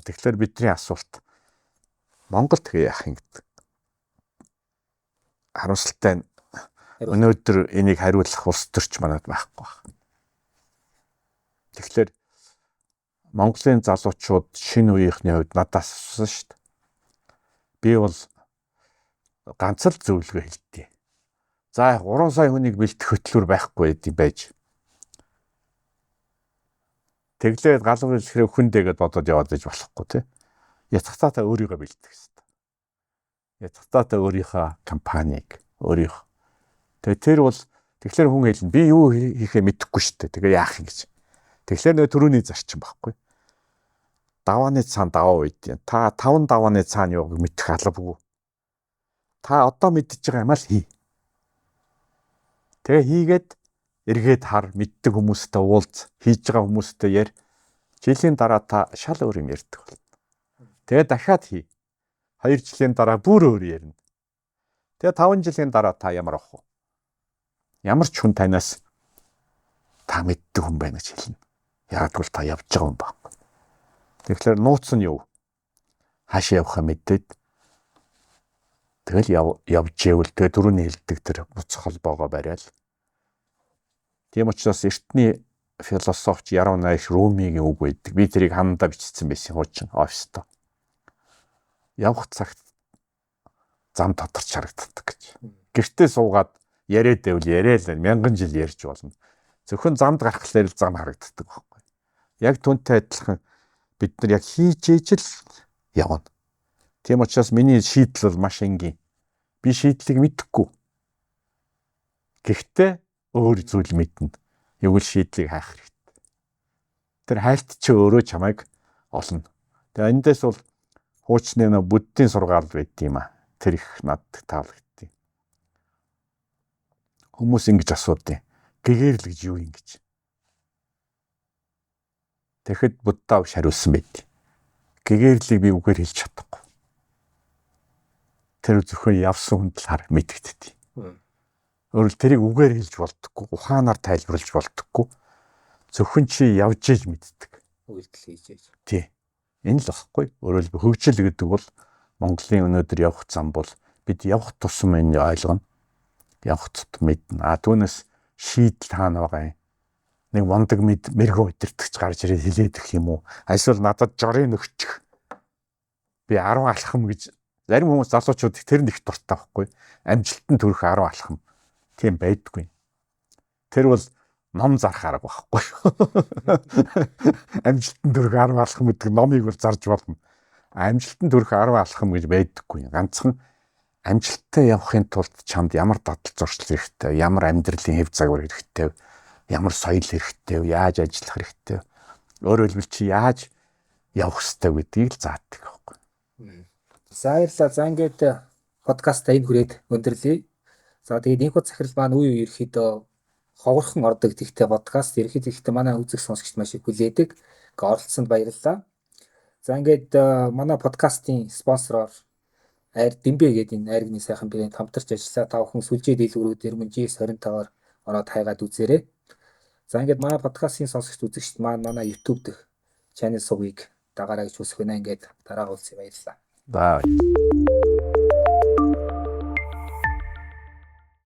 A: Тэгэхээр бидний асуулт Монгол тэгээ яах юм гэдэг. Харамсалтай нь өнөөдөр энийг хариулах улс төрч манад байхгүй байна. Тэгэхээр Монголын залуучууд шинэ үеийнхний хувьд надаас асуусан шүү дээ. Би бол ганц л зөвлөгөө хэлдэг. За 3 сая хүнийг бэлтгэх хөтлөөр байхгүй гэдэг байж. Тэглээд галуур хэлэхээр хүндээгээд бодоод яваад иж болохгүй тий. Ятгахтаа та өөрийгөө бэлдэх хэрэгтэй. Ятгахтаа та өөрийнхөө компанийг өөрийнхөө. Тэгээ тэр бол тэгэхээр хүн хэлнэ би юу хийхээ мэдэхгүй шүү дээ. Тэгээ яах юм гэж. Тэгэхээр нөө төрөний зарчим байхгүй. Давааны цаан даваа үйд. Та 5 давааны цаан юуг мэдэх албагүй. Та одоо мэдчихэж байгаа юм аа л хий. Тэгээ хийгээд эргээд хар мэддэг хүмүүстэй уулз, хийж байгаа хүмүүстэй яар. Жилийн дараа та шал өөр юм ярьдаг болно. Тэгээ дахиад хий. 2 жилийн дараа бүр өөр ярина. Тэгээ 5 жилийн дараа та ямар авах вэ? Ямар ч хүн танаас та мэддэг хүн байна гэж хэлнэ. Яг л та явж байгаа юм байна. Тэгэхээр нууц нь юу? Хаашаа явахаа мэдээд тэгэл явж ивэл тэгээ дөрөвний хэлдэг тэр буцах холбоогоо бариад. Тийм учраас эртний философч Яруу Найш Румигийн үг байдаг. Би тэрийг хандаа бичсэн байсан хуучин оффистоо. Явах цагт зам тодорч харагддаг гэж. Гэртээ суугаад яриад байвал яриад 1000 жил ярьж болно. Зөвхөн замд гарахлаар л зам харагддаг байхгүй. Яг түүнтэй адилхан бид нар яг хийж ижил явна. Тийм учраас миний шийдэл бол маш энгийн. Би шийдлийг мэдэхгүй. Гэхдээ өөр зүйл мэднэ. Юу л шийдлийг хайх хэрэгтэй. Тэр хайлт чи өөрөө чамайг олно. Тэгээ эндээс бол хуучны буддийн сургаал байд юм а. Тэр их надад таалагдтыг. Хүмүүс ингэж асуудیں۔ Гэгэрл гэж юу юм гэж. Тэгэхэд Будда хариулсан байд. Гэгэрлийг би үгээр хэлж чадахгүй. Тэр зөвхөн явсан хүнд л хар мэдэгддэг. Өөрөлд тэрийг үгээр хэлж болдоггүй, ухаанаар тайлбарлаж болдоггүй. Зөвхөн чи явж иж мэддэг.
B: Үйлдэл хийж иж.
A: Тий. Энэ л багхгүй. Өөрөлд хөгжил гэдэг бол Монголын өнөөдөр явах зам бол бид явах тусам энэ ойлгоно. Явах тусам мэднэ. Түүнээс шийдэл таана байгаа юм. Нэг мондөг мэрэгөө өдөртөгч гарч ирээд хэлээд их юм уу? Эсвэл надад жорын өгчих. Би 10 алхам гэж зарим хүмүүс залуучууд тэр нэг дуртай байхгүй. Амжилтанд хүрэх 10 алхам. Тийм байдгүй. Тэр бол ном зарах арга байхгүй. Амжилтанд хүрэх 10 алхам гэдэг номыг бол зарж болно. Амжилтанд хүрэх 10 алхам гэж байдаггүй. Ганцхан амжилттай явахын тулд чамд ямар дадал зуршил хэрэгтэй, ямар амьдралын хэв загвар хэрэгтэй, ямар соёл хэрэгтэй, яаж ажиллах хэрэгтэй. Өөрөөр хэлбэл чи яаж явах ёстой гэдгийг л заадаг байхгүй.
B: За баярлалаа. За ингээд подкастаа энэ хүрээд өндөрлөе. За тэгээд энэ хот захирал маань үе ерөөхдөө ховорхон ордог гэхдээ подкаст ерөөхдөө манай үзэх сонсогчд маш их хүлээдэг. Ингээ оролцсонд баярлалаа. За ингээд манай подкастын спонсороор Айр Дэмбэ гэдэг энэ айргны сайхан брэнд хамтарч ажиллаа. Та бүхэн сүлжээ дэлгүүрүүдээр мөн GS25-аар ороод хайгаад үзээрэй. За ингээд манай подкастын сонсогчд үзэгчд маань манай YouTube дэх channel сувгийг дагаарай гэж хүсэх байна. Ингээд дараа уулзъя, баярлалаа.
A: За